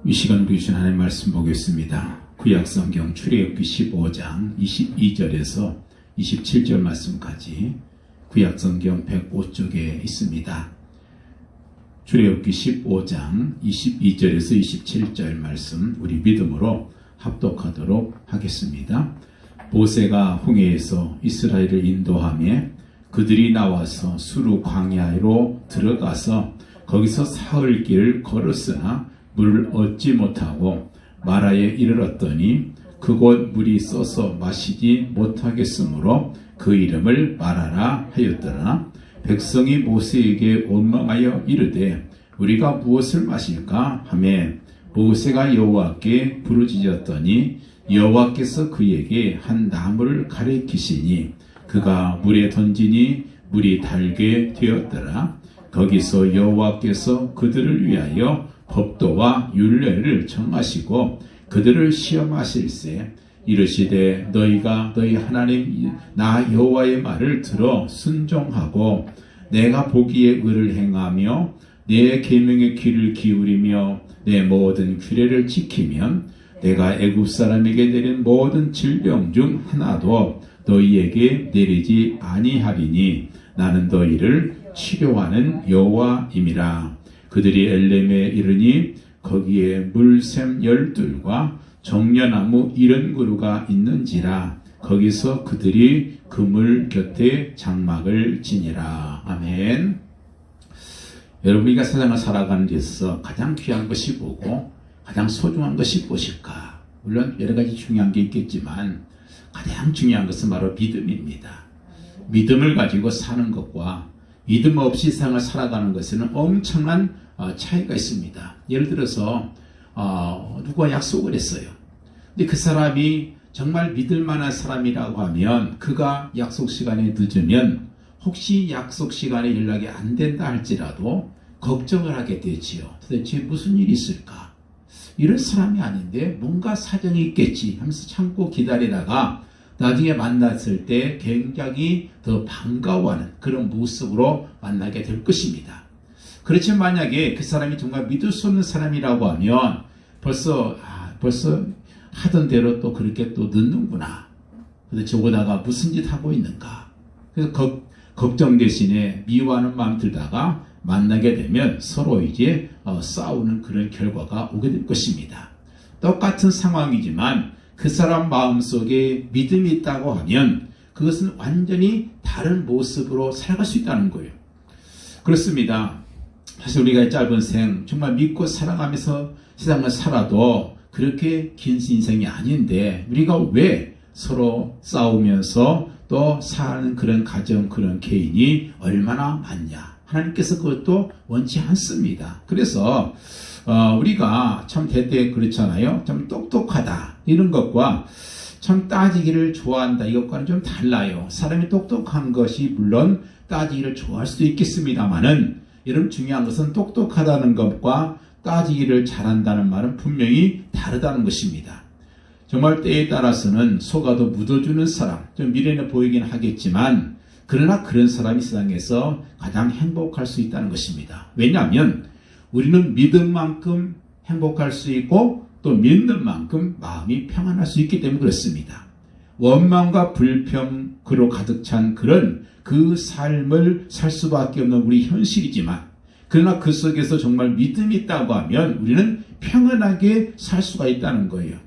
이 시간 우리 주신 하나님의 말씀 보겠습니다. 구약성경 출애굽기 15장 22절에서 27절 말씀까지 구약성경 105쪽에 있습니다. 출애굽기 15장 22절에서 27절 말씀 우리 믿음으로 합독하도록 하겠습니다. 모세가 홍해에서 이스라엘을 인도하며 그들이 나와서 수르 광야로 들어가서 거기서 사흘 길을 걸었으나 물을 얻지 못하고 마라에 이르렀더니 그곳 물이 써서 마시지 못하겠으므로 그 이름을 마라라 하였더라. 백성이 모세에게 원망하여 이르되 우리가 무엇을 마실까 하며 모세가 여호와께 부르짖었더니 여호와께서 그에게 한 나무를 가리키시니 그가 물에 던지니 물이 달게 되었더라. 거기서 여호와께서 그들을 위하여 법도와 율례를 정하시고 그들을 시험하실세 이르시되 너희가 너희 하나님 나 여호와의 말을 들어 순종하고 내가 보기에 의를 행하며 내 계명의 귀를 기울이며 내 모든 규례를 지키면 내가 애굽 사람에게 내린 모든 질병 중 하나도 너희에게 내리지 아니하리니 나는 너희를 치료하는 여호와임이라. 그들이 엘렘에 이르니 거기에 물샘 12과 정려나무 70그루가 있는지라. 거기서 그들이 그물 곁에 장막을 지니라. 아멘. 여러분, 우리가 세상을 살아가는 데서 가장 귀한 것이 뭐고 가장 소중한 것이 무엇일까? 물론 여러 가지 중요한 게 있겠지만 가장 중요한 것은 바로 믿음입니다. 믿음을 가지고 사는 것과 믿음 없이 세상을 살아가는 것에는 엄청난 차이가 있습니다. 예를 들어서 누가 약속을 했어요. 근데 그 사람이 정말 믿을 만한 사람이라고 하면 그가 약속 시간에 늦으면 혹시 약속 시간에 연락이 안 된다 할지라도 걱정을 하게 되지요. 도대체 무슨 일이 있을까? 이런 사람이 아닌데 뭔가 사정이 있겠지 하면서 참고 기다리다가 나중에 만났을 때 굉장히 더 반가워하는 그런 모습으로 만나게 될 것입니다. 그렇지만 만약에 그 사람이 정말 믿을 수 없는 사람이라고 하면 벌써 하던 대로 또 그렇게 또 늦는구나. 도대체 오다가 무슨 짓 하고 있는가. 그래서 걱정 대신에 미워하는 마음 들다가 만나게 되면 서로 이제 싸우는 그런 결과가 오게 될 것입니다. 똑같은 상황이지만 그 사람 마음속에 믿음이 있다고 하면 그것은 완전히 다른 모습으로 살아갈 수 있다는 거예요. 그렇습니다. 사실 우리가 짧은 생 정말 믿고 살아가면서 세상을 살아도 그렇게 긴 인생이 아닌데 우리가 왜 서로 싸우면서 또 사는 그런 가정 그런 개인이 얼마나 많냐. 하나님께서 그것도 원치 않습니다. 그래서 우리가 참 대대 그렇잖아요. 참 똑똑하다 이런 것과 참 따지기를 좋아한다 이것과는 좀 달라요. 사람이 똑똑한 것이 물론 따지기를 좋아할 수도 있겠습니다만은 여러분 중요한 것은 똑똑하다는 것과 따지기를 잘한다는 말은 분명히 다르다는 것입니다. 정말 때에 따라서는 속아도 묻어주는 사람 좀 미련해 보이긴 하겠지만 그러나 그런 사람이 세상에서 가장 행복할 수 있다는 것입니다. 왜냐하면 우리는 믿은 만큼 행복할 수 있고 또 믿는 만큼 마음이 평안할 수 있기 때문에 그렇습니다. 원망과 불평으로 가득 찬 그런 그 삶을 살 수밖에 없는 우리 현실이지만 그러나 그 속에서 정말 믿음이 있다고 하면 우리는 평안하게 살 수가 있다는 거예요.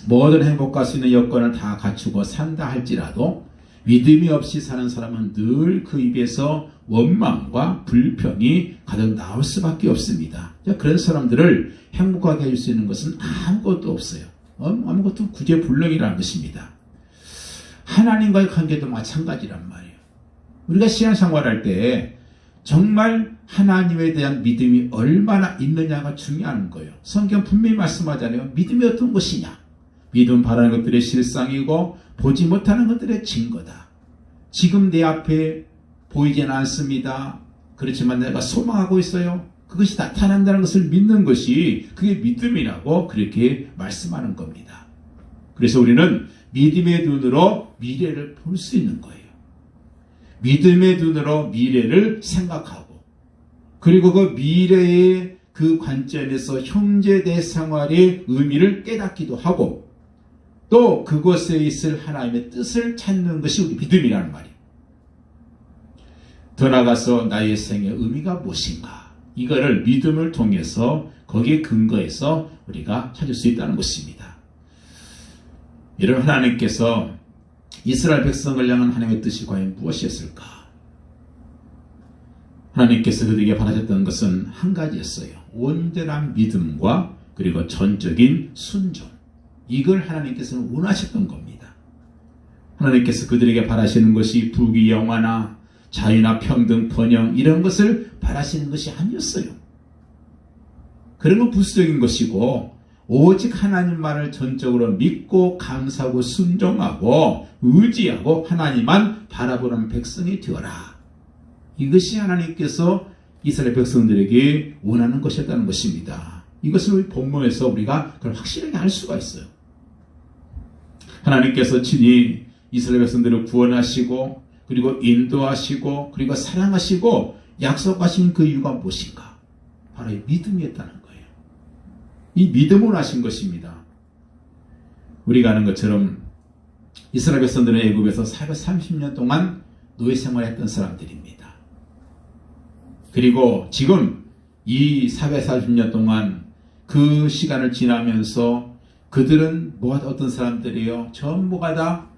모든 행복할 수 있는 여건을 다 갖추고 산다 할지라도 믿음이 없이 사는 사람은 늘 그 입에서 원망과 불평이 가득 나올 수밖에 없습니다. 그런 사람들을 행복하게 해줄 수 있는 것은 아무것도 없어요. 아무것도 구제불능이라는 것입니다. 하나님과의 관계도 마찬가지란 말이에요. 우리가 신앙생활할 때 정말 하나님에 대한 믿음이 얼마나 있느냐가 중요한 거예요. 성경 분명히 말씀하잖아요. 믿음이 어떤 것이냐. 믿음 바라는 것들의 실상이고 보지 못하는 것들의 증거다. 지금 내 앞에 보이지는 않습니다. 그렇지만 내가 소망하고 있어요. 그것이 나타난다는 것을 믿는 것이 그게 믿음이라고 그렇게 말씀하는 겁니다. 그래서 우리는 믿음의 눈으로 미래를 볼 수 있는 거예요. 믿음의 눈으로 미래를 생각하고 그리고 그 미래의 그 관점에서 형제대 생활의 의미를 깨닫기도 하고 또 그곳에 있을 하나님의 뜻을 찾는 것이 우리 믿음이라는 말이에요. 더 나아가서 나의 생의 의미가 무엇인가? 이거를 믿음을 통해서 거기에 근거해서 우리가 찾을 수 있다는 것입니다. 이런 하나님께서 이스라엘 백성을 향한 하나님의 뜻이 과연 무엇이었을까? 하나님께서 그들에게 바라셨던 것은 한 가지였어요. 온전한 믿음과 그리고 전적인 순종. 이걸 하나님께서는 원하셨던 겁니다. 하나님께서 그들에게 바라시는 것이 부귀영화나 자유나 평등, 번영 이런 것을 바라시는 것이 아니었어요. 그런 건 부수적인 것이고 오직 하나님 말을 전적으로 믿고 감사하고 순종하고 의지하고 하나님만 바라보는 백성이 되어라. 이것이 하나님께서 이스라엘 백성들에게 원하는 것이었다는 것입니다. 이것을 우리 본문에서 우리가 그걸 확실하게 알 수가 있어요. 하나님께서 친히 이스라엘 백성들을 구원하시고 그리고 인도하시고 그리고 사랑하시고 약속하신 그 이유가 무엇인가? 바로 이 믿음이었다는 거예요. 이 믿음으로 하신 것입니다. 우리가 아는 것처럼 이스라엘 백성들은 애굽에서 430년 동안 노예 생활했던 사람들입니다. 그리고 지금 이 440년 동안 그 시간을 지나면서 그들은 어떤 사람들이에요? 전부가 다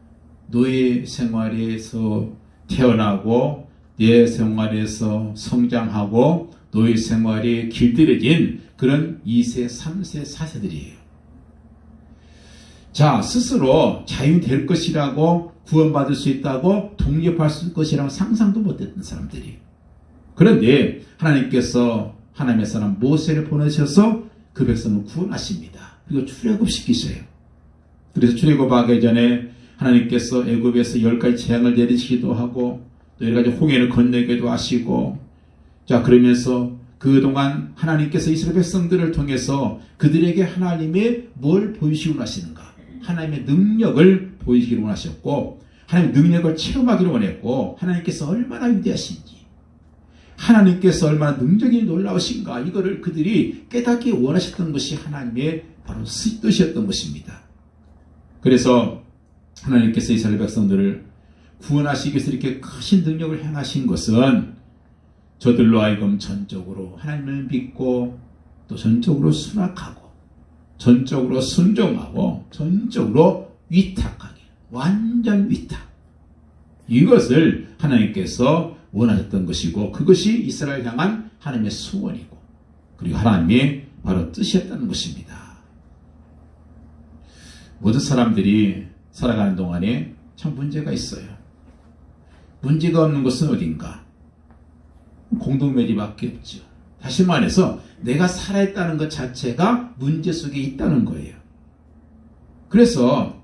노예 생활에서 태어나고 노예 생활에서 성장하고 노예 생활에 길들여진 그런 2세, 3세, 4세들이에요. 자, 스스로 자유인 될 것이라고 구원받을 수 있다고 독립할 수 있을 것이라고 상상도 못했던 사람들이에요. 그런데 하나님께서 하나님의 사람 모세를 보내셔서 그 백성을 구원하십니다. 그리고 출애굽시키셔요. 그래서 출애굽하기 전에 하나님께서 애굽에서 10가지 재앙을 내리시기도 하고 또 여러 가지 홍해를 건너기도 하시고 자 그러면서 그동안 하나님께서 이스라엘 백성들을 통해서 그들에게 하나님의 뭘 보이시고 하시는가? 하나님의 능력을 보이시기를 원하셨고 하나님의 능력을 체험하기를 원했고 하나님께서 얼마나 위대하신지 하나님께서 얼마나 능력이 놀라우신가 이거를 그들이 깨닫기 원하셨던 것이 하나님의 바로 뜻이었던 것입니다. 그래서 하나님께서 이스라엘 백성들을 구원하시기 위해서 이렇게 크신 능력을 행하신 것은 저들로 하여금 전적으로 하나님을 믿고 또 전적으로 수락하고 전적으로 순종하고 전적으로 위탁하게 완전 위탁 이것을 하나님께서 원하셨던 것이고 그것이 이스라엘 향한 하나님의 소원이고 그리고 하나님의 바로 뜻이었다는 것입니다. 모든 사람들이 살아가는 동안에 참 문제가 있어요. 문제가 없는 것은 어딘가? 공동묘지밖에 없죠. 다시 말해서 내가 살아있다는 것 자체가 문제 속에 있다는 거예요. 그래서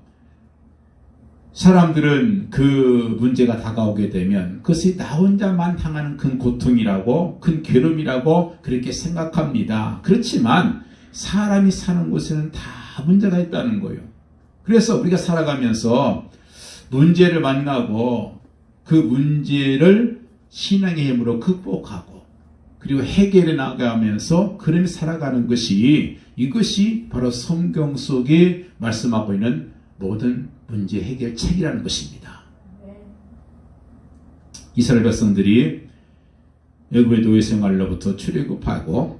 사람들은 그 문제가 다가오게 되면 그것이 나 혼자만 당하는 큰 고통이라고 큰 괴로움이라고 그렇게 생각합니다. 그렇지만 사람이 사는 곳에는 다 문제가 있다는 거예요. 그래서 우리가 살아가면서 문제를 만나고 그 문제를 신앙의 힘으로 극복하고 그리고 해결해 나가면서 그런 살아가는 것이 이것이 바로 성경 속에 말씀하고 있는 모든 문제 해결책이라는 것입니다. 이스라엘 백성들이 애굽의 노예 생활로부터 출애굽하고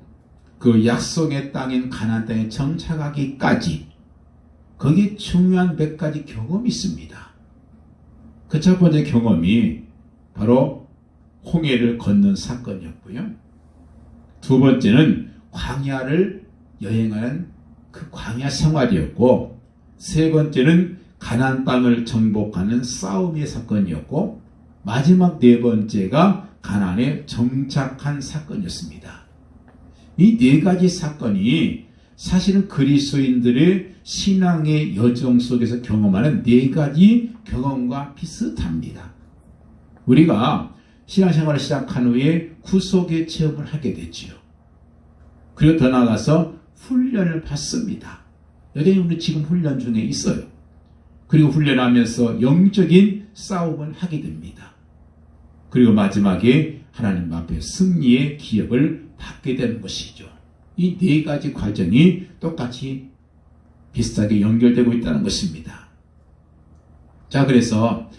그 약속의 땅인 가나안 땅에 정착하기까지 거기에 중요한 몇 가지 경험이 있습니다. 그 첫 번째 경험이 바로 홍해를 건넌 사건이었고요. 두 번째는 광야를 여행하는 그 광야 생활이었고 세 번째는 가나안 땅을 정복하는 싸움의 사건이었고 마지막 네 번째가 가나안에 정착한 사건이었습니다. 이 네 가지 사건이 사실은 그리스도인들의 신앙의 여정 속에서 경험하는 네 가지 경험과 비슷합니다. 우리가 신앙생활을 시작한 후에 구속의 체험을 하게 되지요. 그리고 더 나아가서 훈련을 받습니다. 여전히 우리 지금 훈련 중에 있어요. 그리고 훈련하면서 영적인 싸움을 하게 됩니다. 그리고 마지막에 하나님 앞에 승리의 기업을 받게 되는 것이죠. 이 네 가지 과정이 똑같이 비슷하게 연결되고 있다는 것입니다. 자, 그래서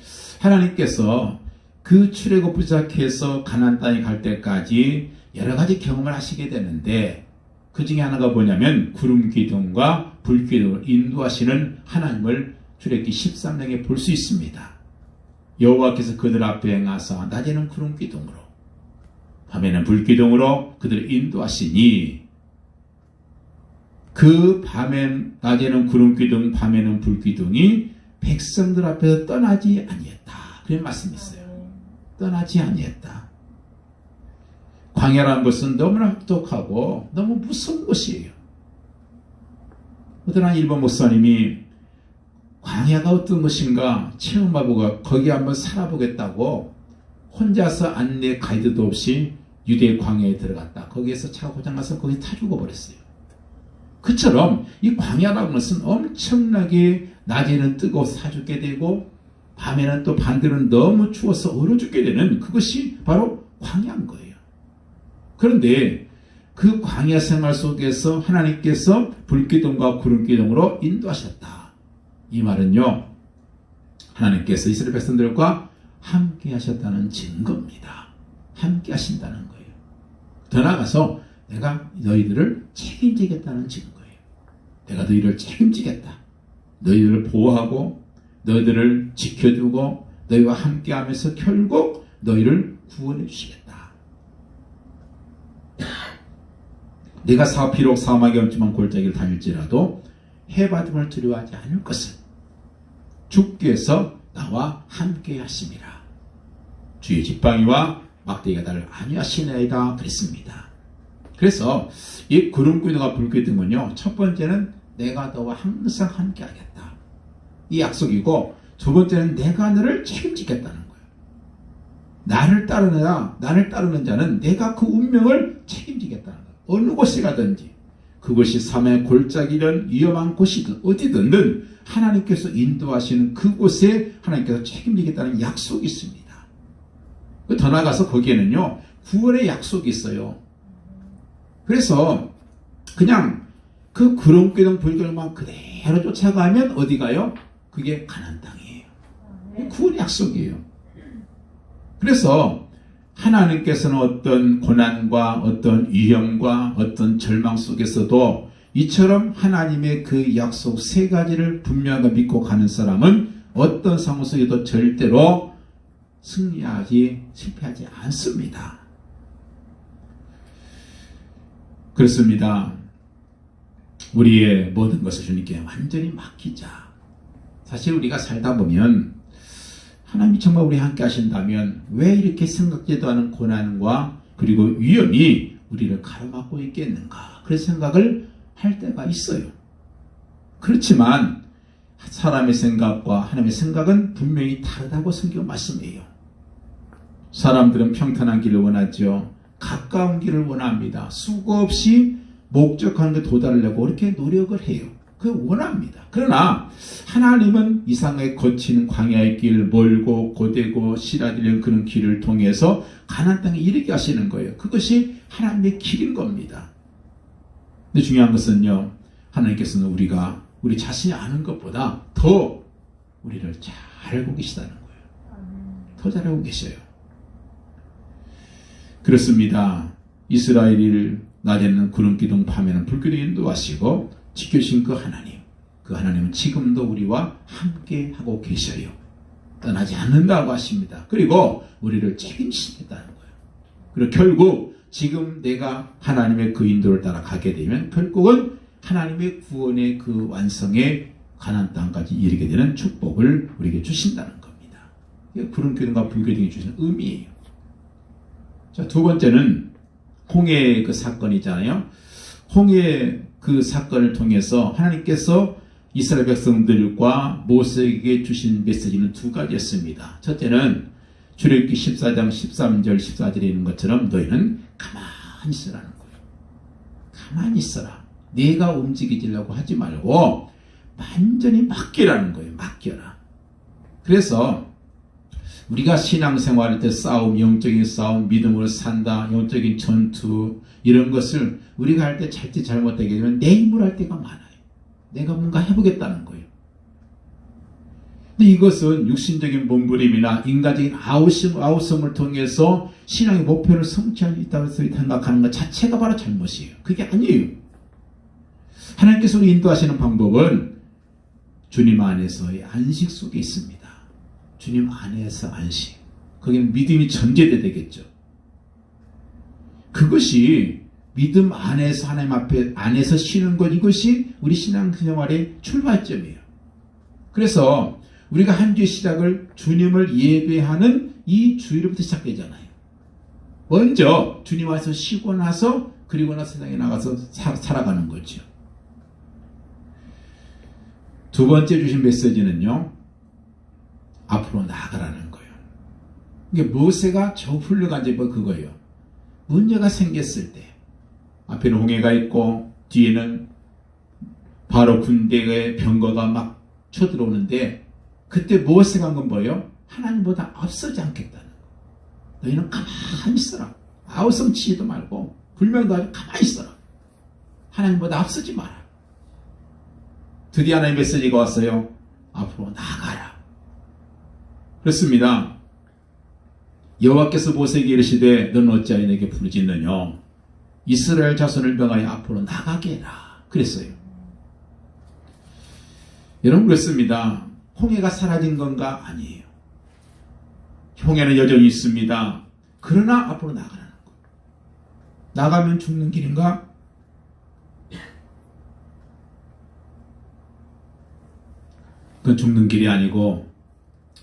하나님께서 그 출애굽 부작해서 가나안 땅에 갈 때까지 여러 가지 경험을 하시게 되는데, 그 중에 하나가 뭐냐면 구름 기둥과 불 기둥을 인도하시는 하나님을 출애굽기 13장에 볼 수 있습니다. 여호와께서 그들 앞에 행하사 낮에는 구름 기둥으로 밤에는 불 기둥으로 그들을 인도하시니, 그 낮에는 구름 기둥 밤에는 불 기둥이 백성들 앞에서 떠나지 아니했다, 그런 말씀이 있어요. 떠나지 아니했다. 광야라는 것은 너무나 혹독하고 너무 무서운 것이에요. 어떤 한 일본 목사님이 광야가 어떤 것인가 체험해보고 거기 한번 살아보겠다고 혼자서 안내 가이드도 없이 유대 광야에 들어갔다. 거기에서 차가 고장나서 거기 타 죽어버렸어요. 그처럼 이 광야라는 것은 엄청나게 낮에는 뜨거워서 타 죽게 되고 밤에는 또 반대로는 너무 추워서 얼어 죽게 되는, 그것이 바로 광야인 거예요. 그런데 그 광야 생활 속에서 하나님께서 불기둥과 구름기둥으로 인도하셨다. 이 말은요, 하나님께서 이스라엘 백성들과 함께 하셨다는 증거입니다. 함께 하신다는 거예요. 더 나아가서 내가 너희들을 책임지겠다는 증거예요. 내가 너희를 책임지겠다. 너희들을 보호하고 너희들을 지켜주고 너희와 함께하면서 결국 너희를 구원해 주시겠다. 내가 비록 사막에 엄침한 골짜기를 다닐지라도 해받음을 두려워하지 않을 것을 주께서 나와 함께 하심이라. 주의 지팡이와 막대기가 나를 안위하시나이다 그랬습니다. 그래서 이 구름기둥과 불기둥은요, 첫 번째는 내가 너와 항상 함께 하겠다, 이 약속이고, 두 번째는 내가 너를 책임지겠다는 거예요. 나를 따르는 자는 내가 그 운명을 책임지겠다는 거예요. 어느 곳에 가든지, 그것이 삶의 골짜기든 위험한 곳이든 어디든 하나님께서 인도하시는 그곳에 하나님께서 책임지겠다는 약속이 있습니다. 더 나아가서 거기에는요, 구원의 약속이 있어요. 그래서 그냥 그 구름기둥 불기둥만 그대로 쫓아가면 어디 가요? 그게 가나안 땅이에요. 구원의 약속이에요. 그래서 하나님께서는 어떤 고난과 어떤 위험과 어떤 절망 속에서도 이처럼 하나님의 그 약속 세 가지를 분명하게 믿고 가는 사람은 어떤 상황 속에도 절대로 실패하지 않습니다. 그렇습니다. 우리의 모든 것을 주님께 완전히 맡기자. 사실 우리가 살다 보면 하나님이 정말 우리 함께 하신다면 왜 이렇게 생각지도 않은 고난과 그리고 위험이 우리를 가로막고 있겠는가, 그런 생각을 할 때가 있어요. 그렇지만 사람의 생각과 하나님의 생각은 분명히 다르다고 성경 말씀해요. 사람들은 평탄한 길을 원하죠. 가까운 길을 원합니다. 수고 없이 목적하는 데 도달하려고 그렇게 노력을 해요. 그걸 원합니다. 그러나 하나님은 이상하게 거친 광야의 길, 멀고 고되고 시라들린 그런 길을 통해서 가나안 땅에 이르게 하시는 거예요. 그것이 하나님의 길인 겁니다. 근데 중요한 것은요, 하나님께서는 우리 자신이 아는 것보다 더 우리를 잘 알고 계시다는 거예요. 더 잘 알고 계셔요. 그렇습니다. 이스라엘을 낮에는 구름기둥 밤에는 불기둥 인도하시고 지켜주신 그 하나님은 지금도 우리와 함께 하고 계셔요. 떠나지 않는다고 하십니다. 그리고 우리를 책임지겠다는 거예요. 그리고 결국 지금 내가 하나님의 그 인도를 따라 가게 되면 결국은 하나님의 구원의 그 완성에 가나안 땅까지 이르게 되는 축복을 우리에게 주신다는 겁니다. 이게 구름기둥과 불기둥이 주시는 의미예요. 자, 두 번째는 홍해의 그 사건이잖아요. 홍해의 그 사건을 통해서 하나님께서 이스라엘 백성들과 모세에게 주신 메시지는 두 가지였습니다. 첫째는 출애굽기 14장 13절 14절에 있는 것처럼 너희는 가만히 있으라는 거예요. 가만히 있어라. 네가 움직이려고 하지 말고 완전히 맡기라는 거예요. 맡겨라. 그래서 우리가 신앙생활할 때 싸움, 영적인 싸움, 믿음으로 산다, 영적인 전투 이런 것을 우리가 할 때 자칫 잘못되게 되면 내 힘으로 할 때가 많아요. 내가 뭔가 해보겠다는 거예요. 근데 이것은 육신적인 몸부림이나 인간적인 아우성을 통해서 신앙의 목표를 성취할 수 있다고 생각하는 것 자체가 바로 잘못이에요. 그게 아니에요. 하나님께서 우리 인도하시는 방법은 주님 안에서의 안식 속에 있습니다. 주님 안에서 안식. 거기는 믿음이 전제돼야 되겠죠. 그것이 믿음 안에서 하나님 앞에 안에서 쉬는 것, 이것이 우리 신앙생활의 출발점이에요. 그래서 우리가 한 주의 시작을 주님을 예배하는 이 주일부터 시작되잖아요. 먼저 주님 안에서 쉬고 나서 그리고 나서 세상에 나가서 살아가는 거죠. 두 번째 주신 메시지는요, 앞으로 나아가라는 거예요. 이게 모세가 저 훌륭한 점이 그거예요. 문제가 생겼을 때 앞에는 홍해가 있고 뒤에는 바로 군대의 병거가 막 쳐들어오는데 그때 모세가 한 건 뭐예요? 하나님보다 앞서지 않겠다는 거. 너희는 가만히 있어라. 아우성 치지도 말고 불명도 하지 가만히 있어라. 하나님보다 앞서지 마라. 드디어 하나님의 메시지가 왔어요. 앞으로 나아가라. 그렇습니다. 여호와께서 모세에게 이르시되 너는 어찌하여 내게 부르짖느냐. 이스라엘 자손을 명하여 앞으로 나가게 해라. 그랬어요. 여러분, 그렇습니다. 홍해가 사라진 건가? 아니에요. 홍해는 여전히 있습니다. 그러나 앞으로 나가라는 거. 나가면 죽는 길인가? 그건 죽는 길이 아니고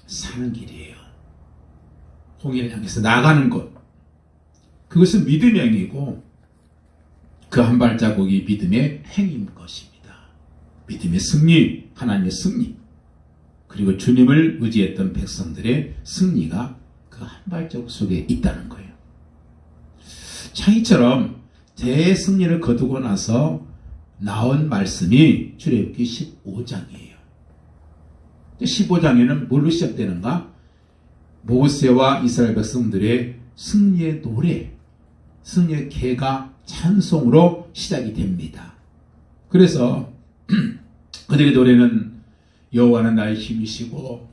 사는 길이에요. 홍해를 향해서 나가는 것. 그것은 믿음의 행위고 그 한 발자국이 믿음의 행위인 것입니다. 믿음의 승리, 하나님의 승리, 그리고 주님을 의지했던 백성들의 승리가 그 한 발자국 속에 있다는 거예요. 창희처럼 대승리를 거두고 나서 나온 말씀이 출애굽기 15장이에요. 15장에는 뭘로 시작되는가? 모세와 이스라엘 백성들의 승리의 노래, 승리의 개가 찬송으로 시작이 됩니다. 그래서 그들의 노래는 여호와는 나의 힘이시고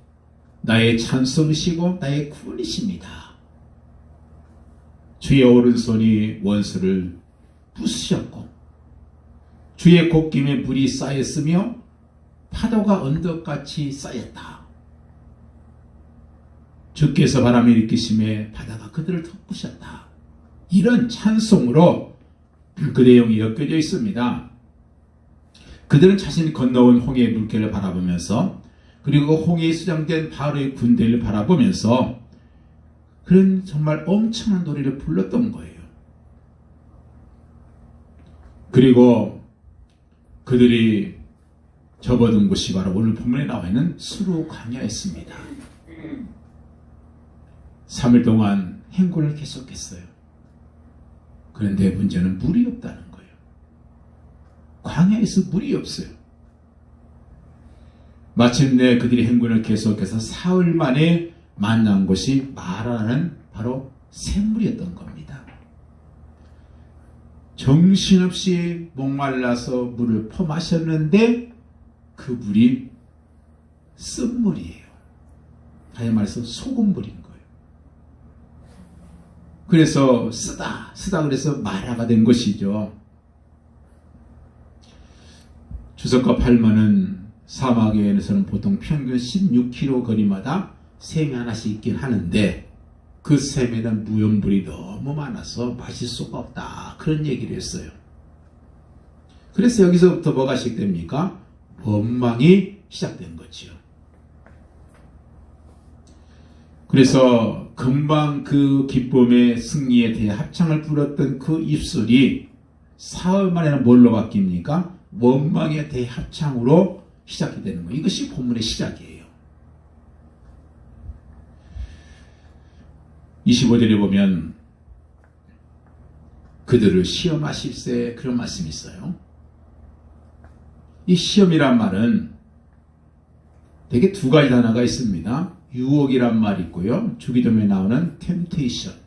나의 찬송이시고 나의 구원이십니다. 주의 오른손이 원수를 부수셨고 주의 곶김에 물이 쌓였으며 파도가 언덕같이 쌓였다. 주께서 바람을 일으키심에 바다가 그들을 덮으셨다. 이런 찬송으로 그 내용이 엮여져 있습니다. 그들은 자신이 건너온 홍해의 물결을 바라보면서 그리고 홍해에 수장된 바로의 군대를 바라보면서 그런 정말 엄청난 노래를 불렀던 거예요. 그리고 그들이 접어든 곳이 바로 오늘 본문에 나와 있는 수르 광야였습니다. 3일 동안 행군을 계속했어요. 그런데 문제는 물이 없다는 거예요. 광야에서 물이 없어요. 마침내 그들이 행군을 계속해서 사흘 만에 만난 곳이 마라는 바로 샘물이었던 겁니다. 정신없이 목말라서 물을 퍼마셨는데 그 물이 쓴물이에요. 다시 말해서 소금물인 거예요. 그래서 쓰다 그래서 마라가 된 것이죠. 주석과 팔만은 사막에서는 보통 평균 16km 거리마다 샘이 하나씩 있긴 하는데 그 샘에는 무염물이 너무 많아서 마실 수가 없다. 그런 얘기를 했어요. 그래서 여기서부터 뭐가 시작됩니까? 원망이 시작된 거죠. 그래서 금방 그 기쁨의 승리에 대해 합창을 불었던 그 입술이 사흘 만에는 뭘로 바뀝니까? 원망에 대해 합창으로 시작이 되는 거예요. 이것이 본문의 시작이에요. 25절에 보면 그들을 시험하실세 그런 말씀이 있어요. 이 시험이란 말은 되게 두 가지 단어가 있습니다. 유혹이란 말이 있고요. 주기도문에 나오는 temptation.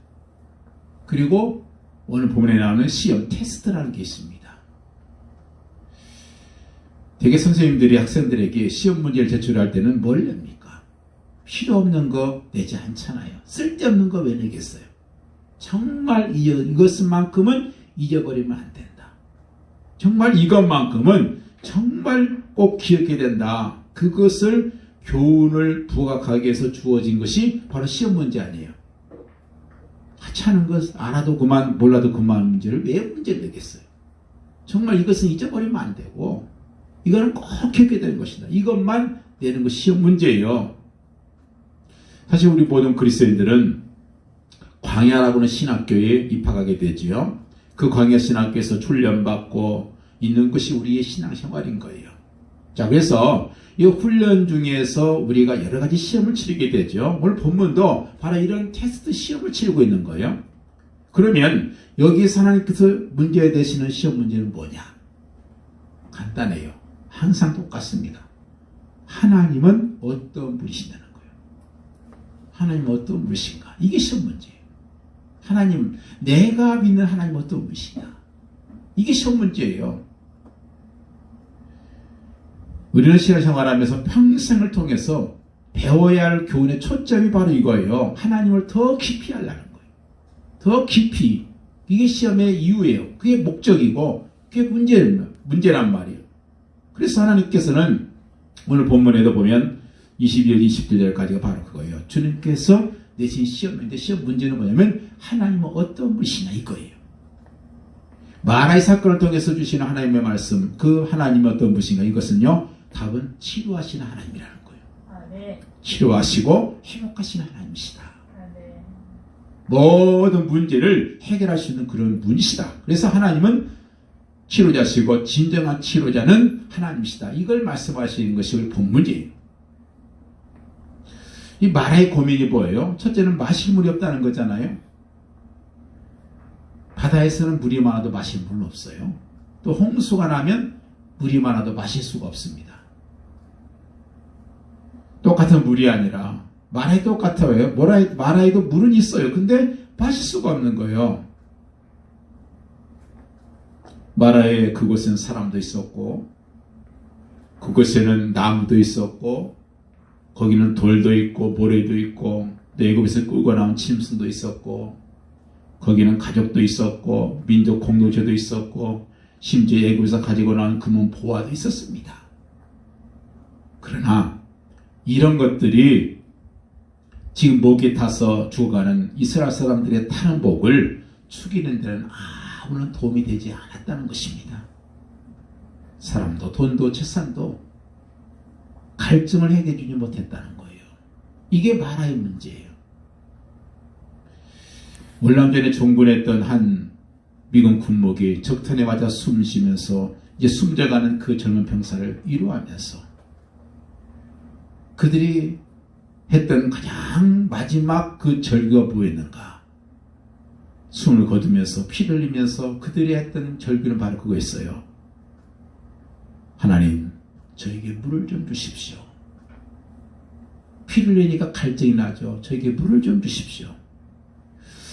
그리고 오늘 본문에 나오는 시험, 테스트라는 게 있습니다. 대개 선생님들이 학생들에게 시험 문제를 제출할 때는 뭘 냅니까? 필요 없는 거 내지 않잖아요. 쓸데없는 거 왜 내겠어요? 정말 이것만큼은 잊어버리면 안 된다. 정말 이것만큼은 정말 꼭 기억해야 된다. 그것을 교훈을 부각하기 위해서 주어진 것이 바로 시험 문제 아니에요. 하찮은 것 알아도 그만 몰라도 그만 문제를 왜 문제를 내겠어요? 정말 이것은 잊어버리면 안 되고 이거는 꼭 기억해야 되는 것이다. 이것만 내는 것이 시험 문제예요. 사실 우리 모든 그리스도인들은 광야라고 하는 신학교에 입학하게 되지요. 그 광야 신학교에서 훈련받고 있는 것이 우리의 신앙생활인 거예요. 자, 그래서 이 훈련 중에서 우리가 여러 가지 시험을 치르게 되죠. 오늘 본문도 바로 이런 테스트 시험을 치르고 있는 거예요. 그러면 여기서 하나님께서 문제 되시는 시험 문제는 뭐냐? 간단해요. 항상 똑같습니다. 하나님은 어떤 분이시냐는 거예요. 하나님은 어떤 분이신가? 이게 시험 문제예요. 하나님, 내가 믿는 하나님 어떤 분이시냐? 이게 시험 문제예요. 우리는 신앙생활하면서 평생을 통해서 배워야 할 교훈의 초점이 바로 이거예요. 하나님을 더 깊이 하려는 거예요. 더 깊이. 이게 시험의 이유예요. 그게 목적이고 그게 문제란 말이에요. 그래서 하나님께서는 오늘 본문에도 보면 22절, 27절까지가 바로 그거예요. 주님께서 내신 시험인데 시험 문제는 뭐냐면 하나님은 어떤 분이시냐 이거예요. 마라의 사건을 통해서 주시는 하나님의 말씀, 그 하나님은 어떤 분이신가? 이것은요, 답은 치료하시는 하나님이라는 거예요. 네. 치료하시고 회복하시는 하나님이시다. 네. 모든 문제를 해결할 수 있는 그런 분이시다. 그래서 하나님은 치료자시고 진정한 치료자는 하나님이시다. 이걸 말씀하시는 것이 우리 본문이에요. 이 마라의 고민이 뭐예요? 첫째는 마실 물이 없다는 거잖아요. 바다에서는 물이 많아도 마실 물은 없어요. 또 홍수가 나면 물이 많아도 마실 수가 없습니다. 똑같은 물이 아니라 마라에 똑같아요. 마라에도 물은 있어요. 근데 마실 수가 없는 거예요. 마라에 그곳에는 사람도 있었고 그곳에는 나무도 있었고 거기는 돌도 있고 모래도 있고 또 애굽에서 끌고 나온 짐승도 있었고 거기는 가족도 있었고 민족 공동체도 있었고 심지어 애굽에서 가지고 나온 금은 보화도 있었습니다. 그러나 이런 것들이 지금 목에 타서 죽어가는 이스라엘 사람들의 타는 복을 축이는 데는 아무런 도움이 되지 않았다는 것입니다. 사람도 돈도 재산도 갈증을 해결해주지 못했다는 거예요. 이게 마라의 문제예요. 월남전에 종군했던 한 미군 군목이 적턴에 맞아 숨쉬면서 이제 숨져가는 그 젊은 병사를 위로하면서 그들이 했던 가장 마지막 그 절규가 뭐였는가? 숨을 거두면서 피를 흘리면서 그들이 했던 절규는 바로 그거였어요. 하나님, 저에게 물을 좀 주십시오. 피를 흘리니까 갈증이 나죠. 저에게 물을 좀 주십시오.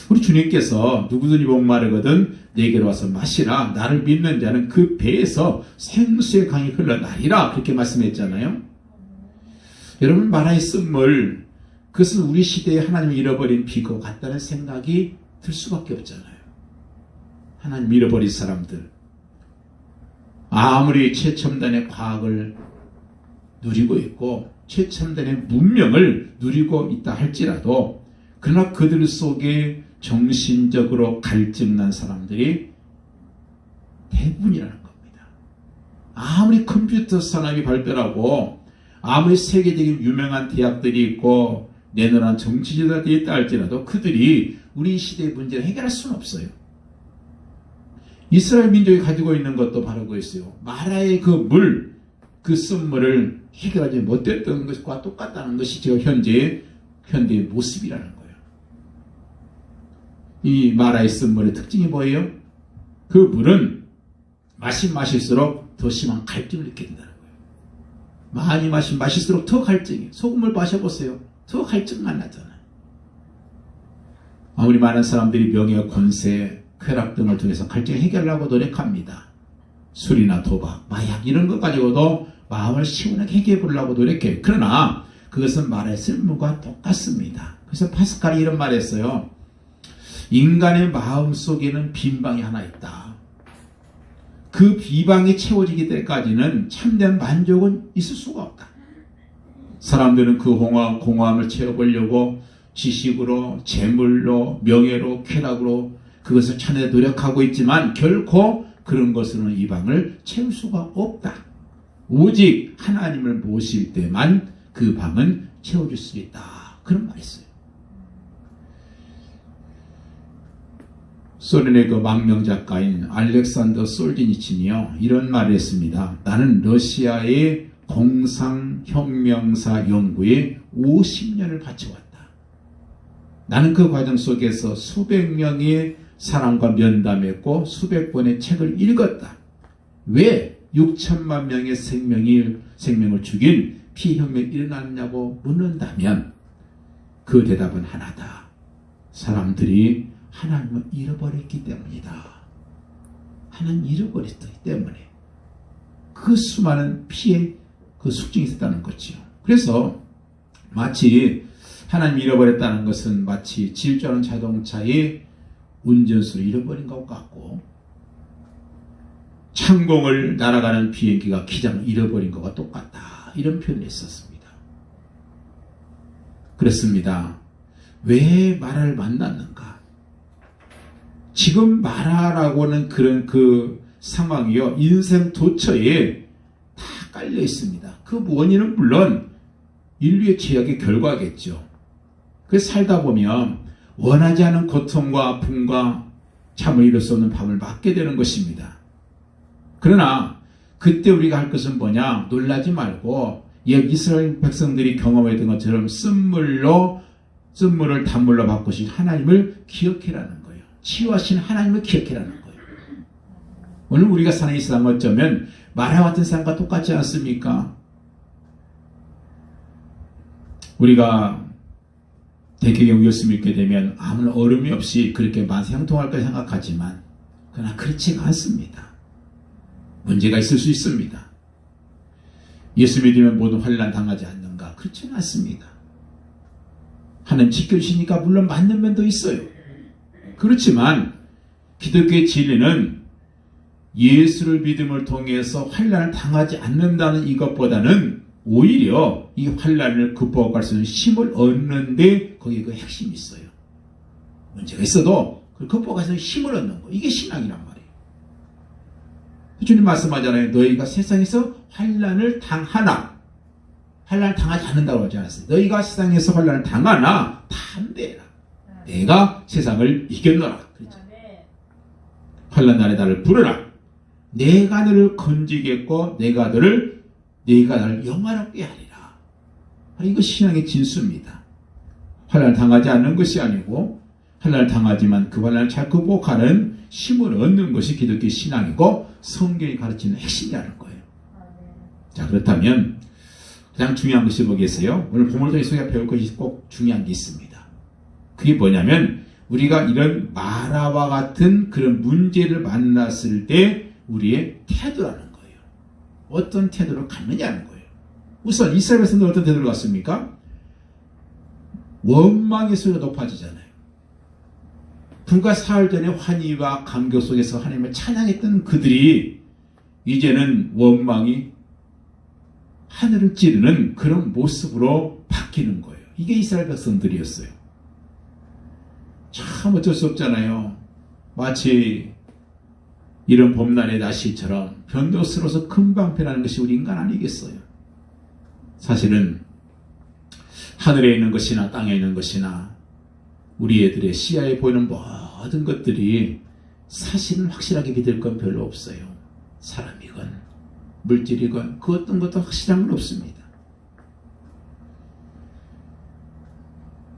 우리 주님께서 누구든지 목마르거든 내게로 와서 마시라. 나를 믿는 자는 그 배에서 생수의 강이 흘러나리라. 그렇게 말씀했잖아요. 여러분, 마라의 쓴물, 그것은 우리 시대에 하나님을 잃어버린 비고 같다는 생각이 들 수밖에 없잖아요. 하나님 잃어버린 사람들, 아무리 최첨단의 과학을 누리고 있고 최첨단의 문명을 누리고 있다 할지라도 그러나 그들 속에 정신적으로 갈증난 사람들이 대부분이라는 겁니다. 아무리 컴퓨터 산업이 발달하고 아무리 세계적인 유명한 대학들이 있고 내노란 정치지도들이 있다 할지라도 그들이 우리 시대의 문제를 해결할 수는 없어요. 이스라엘 민족이 가지고 있는 것도 바로 그거였어요. 마라의 그 물, 그 쓴물을 해결하지 못했던 것과 똑같다는 것이 지금 현재의 모습이라는 거예요. 이 마라의 쓴물의 특징이 뭐예요? 그 물은 마실수록 더 심한 갈증을 느끼게 된다는 거예요. 많이 마실수록 더 갈증이에요. 소금을 마셔보세요. 더 갈증만 나잖아요. 아무리 많은 사람들이 명예, 권세, 쾌락 등을 통해서 갈증 해결하려고 노력합니다. 술이나 도박, 마약 이런 것 가지고도 마음을 시원하게 해결해 보려고 노력해요. 그러나 그것은 말의 쓸모가 똑같습니다. 그래서 파스칼이 이런 말을 했어요. 인간의 마음 속에는 빈방이 하나 있다. 그 비방이 채워지기 때까지는 참된 만족은 있을 수가 없다. 사람들은 그 공허함을 채워보려고 지식으로, 재물로, 명예로, 쾌락으로 그것을 찾는 데 노력하고 있지만 결코 그런 것으로는 이 방을 채울 수가 없다. 오직 하나님을 모실 때만 그 방은 채워줄 수 있다. 그런 말이 있어요. 소련의 그 망명 작가인 알렉산더 솔지니친이요 이런 말을 했습니다. 나는 러시아의 공상혁명사 연구에 50년을 바쳐왔다. 나는 그 과정 속에서 수백 명의 사람과 면담했고 수백 권의 책을 읽었다. 왜 6천만 명의 생명을 죽인 피혁명이 일어났냐고 묻는다면 그 대답은 하나다. 사람들이 하나님을 잃어버렸기 때문이다. 하나님 잃어버렸기 때문에 그 수많은 피해 그 숙증이 있었다는 거죠. 그래서 마치 하나님 잃어버렸다는 것은 마치 질주하는 자동차의 운전수를 잃어버린 것 같고 창공을 날아가는 비행기가 기장을 잃어버린 것과 똑같다. 이런 표현을 했었습니다. 그렇습니다. 왜 마라를 만났는가? 지금 마라라고는 그런 그 상황이요. 인생 도처에 다 깔려 있습니다. 그 원인은 물론 인류의 죄악의 결과겠죠. 그래서 살다 보면 원하지 않은 고통과 아픔과 잠을 이룰 수 없는 밤을 맞게 되는 것입니다. 그러나 그때 우리가 할 것은 뭐냐? 놀라지 말고 옛 이스라엘 백성들이 경험했던 것처럼 쓴물을 단물로 바꾸신 하나님을 기억해라는 거예요. 치유하신 하나님을 기억해라는 거예요. 오늘 우리가 사는 이 세상은 어쩌면 마라 같은 세상과 똑같지 않습니까? 우리가 대개경 예수 믿게 되면 아무런 어려움이 없이 그렇게 만세 형통할 까 생각하지만 그러나 그렇지가 않습니다. 문제가 있을 수 있습니다. 예수 믿으면 모두 환난 당하지 않는가? 그렇지는 않습니다. 하나님 지켜주시니까 물론 맞는 면도 있어요. 그렇지만 기독교의 진리는 예수를 믿음을 통해서 환난을 당하지 않는다는 이것보다는 오히려 이 환난을 극복할 수 있는 힘을 얻는데 거기에 그 핵심이 있어요. 문제가 있어도 그걸 극복할 수 있는 힘을 얻는 거. 이게 신앙이란 말이에요. 주님 말씀하잖아요. 너희가 세상에서 환난을 당하나 환난을 당하지 않는다고 하지 않았어요. 너희가 세상에서 환난을 당하나 담대해라. 내가 세상을 이겼노라. 그렇죠? 환난 날에 나를 부르라. 내가 너를 건지겠고 내가 나를 영화롭게 하리라. 이거 신앙의 진수입니다. 환난을 당하지 않는 것이 아니고 환난을 당하지만 그 환난을 잘 극복하는 힘을 얻는 것이 기독교의 신앙이고 성경이 가르치는 핵심이라는 거예요. 자, 그렇다면 가장 중요한 것이 뭐겠어요? 오늘 본문을 통해서 우리가 배울 것이 꼭 중요한 게 있습니다. 그게 뭐냐면 우리가 이런 마라와 같은 그런 문제를 만났을 때 우리의 태도라는 거예요. 어떤 태도를 갖느냐는 거예요. 우선 이스라엘 백성들은 어떤 태도를 갖습니까? 원망의 소리가 높아지잖아요. 불과 사흘 전에 환희와 감격 속에서 하나님을 찬양했던 그들이 이제는 원망이 하늘을 찌르는 그런 모습으로 바뀌는 거예요. 이게 이스라엘 백성들이었어요. 참 어쩔 수 없잖아요. 마치 이런 봄날의 날씨처럼 변덕스러워서 금방 변하는 것이 우리 인간 아니겠어요? 사실은 하늘에 있는 것이나 땅에 있는 것이나 우리 애들의 시야에 보이는 모든 것들이 사실은 확실하게 믿을 건 별로 없어요. 사람이건 물질이건 그 어떤 것도 확실한 건 없습니다.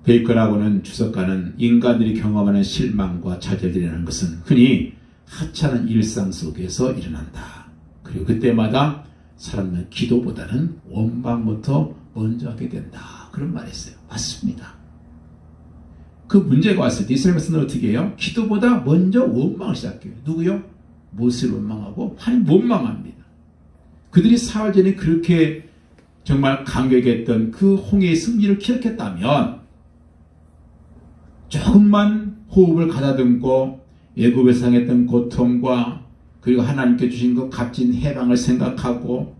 베이컨하고는 주석가는 인간들이 경험하는 실망과 좌절이라는 것은 흔히 하찮은 일상 속에서 일어난다. 그리고 그때마다 사람은 기도보다는 원망부터 먼저 하게 된다. 그런 말 했어요. 맞습니다. 그 문제가 왔을 때 이스라엘 백성은 어떻게 해요? 기도보다 먼저 원망을 시작해요. 누구요? 모세를 원망하고 하나님 원망합니다. 그들이 사흘 전에 그렇게 정말 감격했던 그 홍해의 승리를 기억했다면 조금만 호흡을 가다듬고 애굽에서 당했던 고통과 그리고 하나님께 주신 그 값진 해방을 생각하고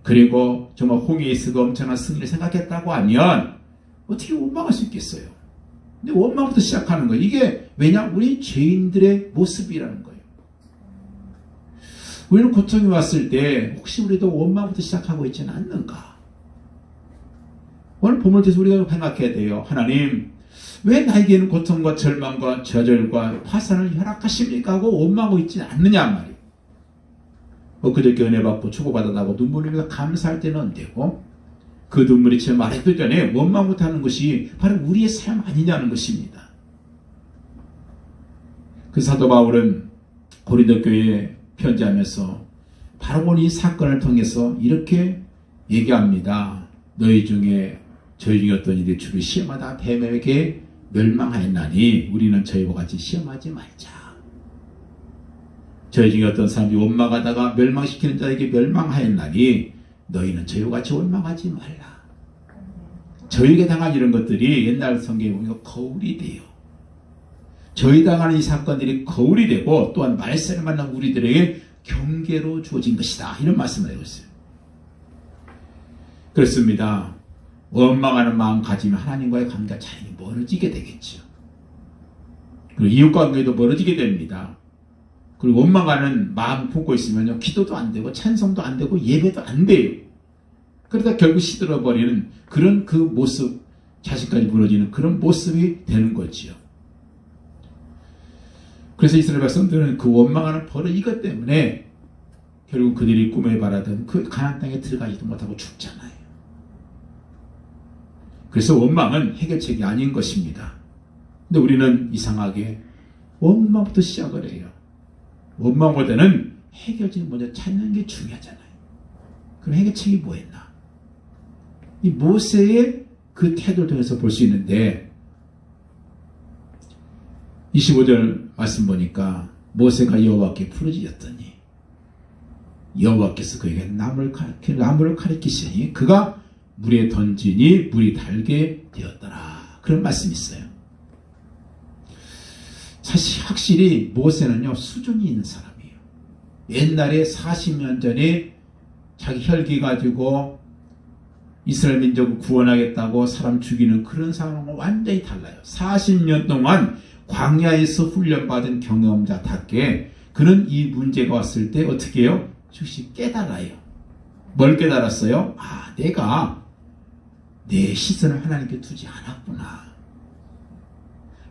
그리고 정말 홍해에서 그 엄청난 승리를 생각했다고 하면 어떻게 원망할 수 있겠어요? 근데 원망부터 시작하는 거예요. 이게 왜냐? 우리 죄인들의 모습이라는 거예요. 우리는 고통이 왔을 때 혹시 우리도 원망부터 시작하고 있지는 않는가? 오늘 본문을 통해서 우리가 생각해야 돼요. 하나님, 왜 나에게는 고통과 절망과 좌절과 파산을 허락하십니까? 하고 원망하고 있지 않느냐 말이에요. 엊그저께 은혜 받고 축복받았다고 눈물 흘리면서 감사할 때는 언제고 그 눈물이 제 말했기 전에 원망 못하는 것이 바로 우리의 삶 아니냐는 것입니다. 그 사도 바울은 고린도 교회에 편지하면서 바로 이 사건을 통해서 이렇게 얘기합니다. 저희 중에 어떤 이들이 주를 시험하다 뱀에게 멸망하였나니 우리는 저희와 같이 시험하지 말자. 저희 중에 어떤 사람이 원망하다가 멸망시키는 자에게 멸망하였나니 너희는 저희와 같이 원망하지 말라. 저에게 당한 이런 것들이 옛날 성경에 보면 거울이 돼요. 저희 당하는 이 사건들이 거울이 되고 또한 말세를 만난 우리들에게 경계로 주어진 것이다. 이런 말씀을 하고 있어요. 그렇습니다. 원망하는 마음 가지면 하나님과의 관계가 자연히 멀어지게 되겠죠. 그리고 이웃관계도 멀어지게 됩니다. 그리고 원망하는 마음 품고 있으면요, 기도도 안 되고 찬송도 안 되고 예배도 안 돼요. 그러다 결국 시들어버리는 그런 그 모습, 자식까지 무너지는 그런 모습이 되는 거지요. 그래서 이스라엘 백성들은 그 원망하는 버릇 이것 때문에 결국 그들이 꿈에 바라던 그 가나안 땅에 들어가지도 못하고 죽잖아요. 그래서 원망은 해결책이 아닌 것입니다. 근데 우리는 이상하게 원망부터 시작을 해요. 원망보다는 해결책을 먼저 찾는 게 중요하잖아요. 그럼 해결책이 뭐였나? 이 모세의 그 태도를 통해서 볼 수 있는데 25절 말씀 보니까 모세가 여호와께 부르짖었더니 여호와께서 그에게 나무를 가리키시니 그가 물에 던지니 물이 달게 되었더라. 그런 말씀이 있어요. 사실 확실히 모세는요 수준이 있는 사람이에요. 옛날에 40년 전에 자기 혈기 가지고 이스라엘 민족을 구원하겠다고 사람 죽이는 그런 상황과 완전히 달라요. 40년 동안 광야에서 훈련받은 경험자답게 그는 이 문제가 왔을 때 어떻게 해요? 즉시 깨달아요. 뭘 깨달았어요? 아, 내가 내 시선을 하나님께 두지 않았구나.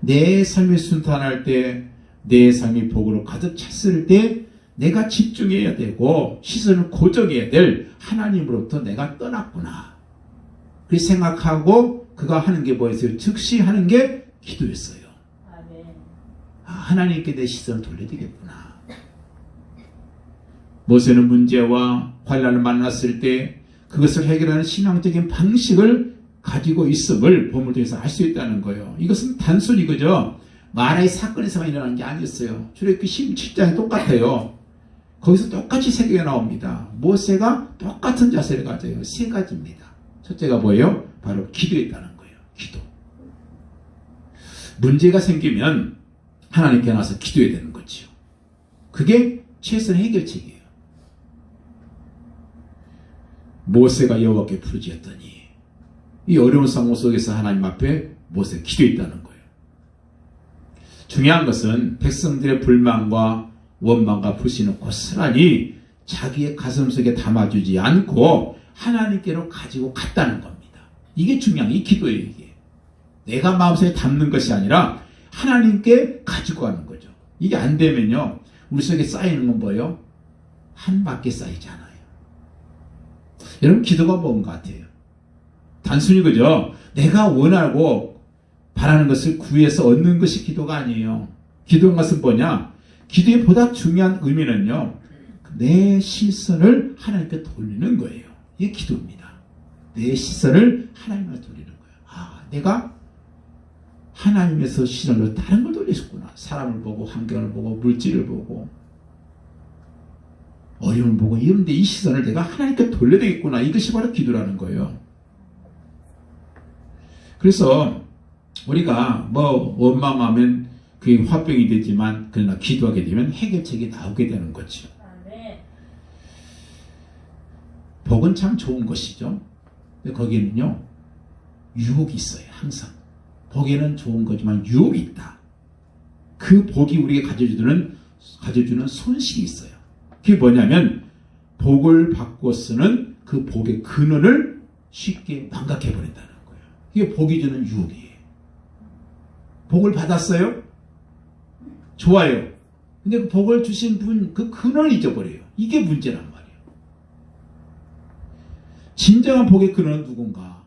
내 삶이 순탄할 때, 내 삶이 복으로 가득 찼을 때 내가 집중해야 되고 시선을 고정해야 될 하나님으로부터 내가 떠났구나. 그렇게 생각하고 그가 하는 게 뭐였어요? 즉시 하는 게 기도였어요. 아, 하나님께 내 시선을 돌려야 되겠구나. 모세는 문제와 환난을 만났을 때 그것을 해결하는 신앙적인 방식을 가지고 있음을 본문을 통해서 알 수 있다는 거예요. 이것은 단순히 그저 마라의 사건에서만 일어난 게 아니었어요. 출애굽기 17장이 똑같아요. 거기서 똑같이 세 개가 나옵니다. 모세가 똑같은 자세를 가져요. 세 가지입니다. 첫째가 뭐예요? 바로 기도했다는 거예요. 기도. 문제가 생기면 하나님께 나서 기도해야 되는 거죠. 그게 최선의 해결책이에요. 모세가 여호와께 부르짖었더니 이 어려운 상황 속에서 하나님 앞에 모세가 기도했다는 거예요. 중요한 것은 백성들의 불만과 원망과 불신을 고스란히 자기의 가슴속에 담아주지 않고 하나님께로 가지고 갔다는 겁니다. 이게 중요한 이 기도예요. 이게 내가 마음속에 담는 것이 아니라 하나님께 가지고 가는 거죠. 이게 안 되면요 우리 속에 쌓이는 건 뭐예요? 한 바퀴 쌓이지 않아요. 여러분 기도가 뭔 것 같아요? 단순히 그죠? 내가 원하고 바라는 것을 구해서 얻는 것이 기도가 아니에요. 기도한 것은 뭐냐? 기도의 보다 중요한 의미는요 내 시선을 하나님께 돌리는 거예요. 이게 기도입니다. 내 시선을 하나님께 돌리는 거예요. 내가 하나님에서 시선을 다른 걸 돌렸구나. 사람을 보고 환경을 보고 물질을 보고 어려움을 보고 이런데 이 시선을 내가 하나님께 돌려야 되겠구나. 이것이 바로 기도라는 거예요. 그래서 우리가 뭐 원망하면 그게 화병이 되지만 그러나 기도하게 되면 해결책이 나오게 되는 거죠. 복은 참 좋은 것이죠. 근데 거기에는요 유혹이 있어요. 항상 복에는 좋은 거지만 유혹이 있다. 그 복이 우리에게 가져주는 손실이 있어요. 그게 뭐냐면 복을 받고 쓰는 그 복의 근원을 쉽게 망각해버린다는 거예요. 이게 복이 주는 유혹이에요. 복을 받았어요? 좋아요. 근데 그 복을 주신 분 그 근원을 잊어버려요. 이게 문제란 말이에요. 진정한 복의 근원은 누군가?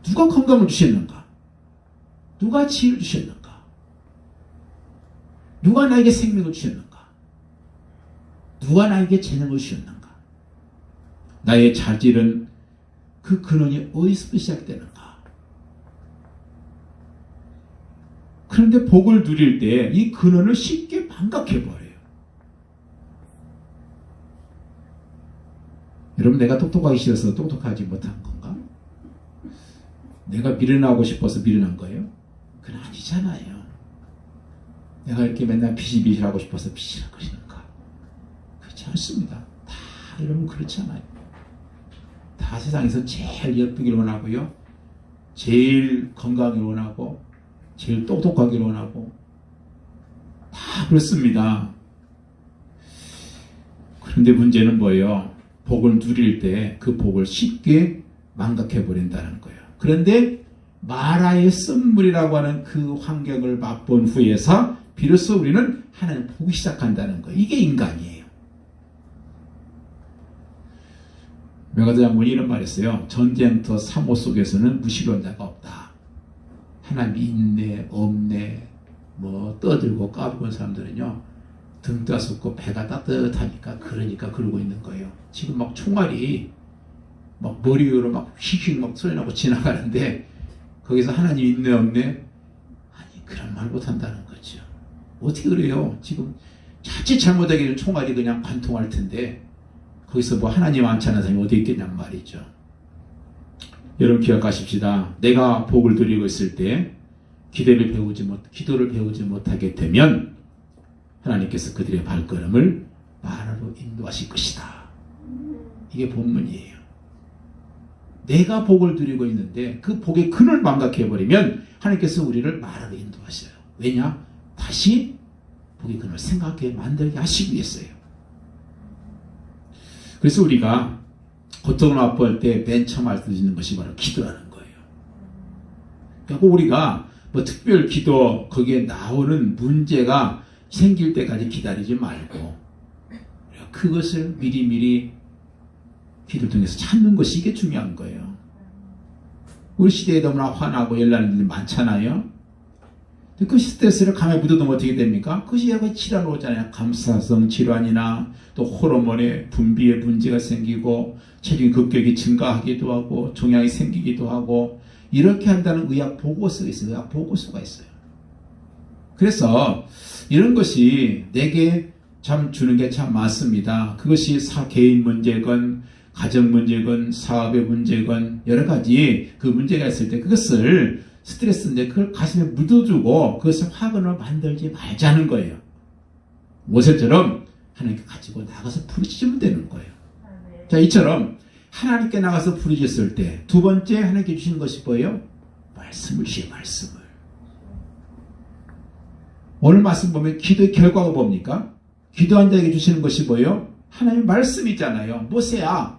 누가 건강을 주셨는가? 누가 지혜를 주셨는가? 누가 나에게 생명을 주셨는가? 누가 나에게 재능을 주셨는가? 나의 자질은 그 근원이 어디서 시작되는가? 그런데 복을 누릴 때 이 근원을 쉽게 망각해버려요. 여러분, 내가 똑똑하기 싫어서 똑똑하지 못한 건가? 내가 미련하고 싶어서 미련한 거예요? 그건 아니잖아요. 내가 이렇게 맨날 비실비실하고 싶어서 비실거리는가? 그렇지 않습니다. 다 여러분 그렇잖아요. 다 세상에서 제일 예쁘길 원하고요. 제일 건강을 원하고 제일 똑똑하길 원하고 다 그렇습니다. 그런데 문제는 뭐예요? 복을 누릴 때 그 복을 쉽게 망각해버린다는 거예요. 그런데 마라의 쓴물이라고 하는 그 환경을 맛본 후에서 비로소 우리는 하나님 보기 시작한다는 거예요. 이게 인간이에요. 메가더 장군이 이런 말 했어요. 전쟁터 사모 속에서는 무시론자가 없다. 하나님이 있네 없네 뭐 떠들고 까부는 사람들은요 등 따숩고 배가 따뜻하니까 그러니까 그러고 있는 거예요. 지금 막 총알이 막 머리 위로 막 휙휙 막 소리 나고 지나가는데 거기서 하나님 있네 없네? 아니 그런 말 못한다는 거죠. 어떻게 그래요? 지금 자칫 잘못하기는 총알이 그냥 관통할 텐데 거기서 뭐 하나님 안 찾는 사람이 어디 있겠냔 말이죠. 여러분 기억하십시다. 내가 복을 누리고 있을 때 기도를 배우지 못하게 되면 하나님께서 그들의 발걸음을 마라로 인도하실 것이다. 이게 본문이에요. 내가 복을 누리고 있는데 그 복의 근을 망각해버리면 하나님께서 우리를 마라로 인도하셔요. 왜냐? 다시 복의 근을 생각하게 만들게 하시기 위해서요. 그래서 우리가 고통을 맛볼 때 맨 처음 할 수 있는 것이 바로 기도라는 거예요. 그러니까 우리가 뭐 특별 기도 거기에 나오는 문제가 생길 때까지 기다리지 말고 그것을 미리미리 기도를 통해서 찾는 것이 이게 중요한 거예요. 우리 시대에 너무나 화나고 열나는 일이 많잖아요. 그 스트레스를 감에 묻어두면 어떻게 됩니까? 그것이 여러 가지 질환 오잖아요. 감사성 질환이나 또 호르몬의 분비에 문제가 생기고 체중이 급격히 증가하기도 하고 종양이 생기기도 하고 이렇게 한다는 의학 보고서가 있어요. 의학 보고서가 있어요. 그래서 이런 것이 내게 참 주는 게 참 많습니다. 그것이 개인 문제건 가정 문제건 사업의 문제건 여러 가지 그 문제가 있을 때 그것을 스트레스인데 그걸 가슴에 묻어두고 그것을 화근을 만들지 말자는 거예요. 모세처럼 하나님께 가지고 나가서 부르짖으면 되는 거예요. 자, 이처럼 하나님께 나가서 부르짖었을 때 두 번째 하나님께 주시는 것이 뭐예요? 말씀을 주시요. 말씀을. 오늘 말씀 보면 기도의 결과가 뭡니까? 기도한 자에게 주시는 것이 뭐예요? 하나님의 말씀이잖아요. 모세야,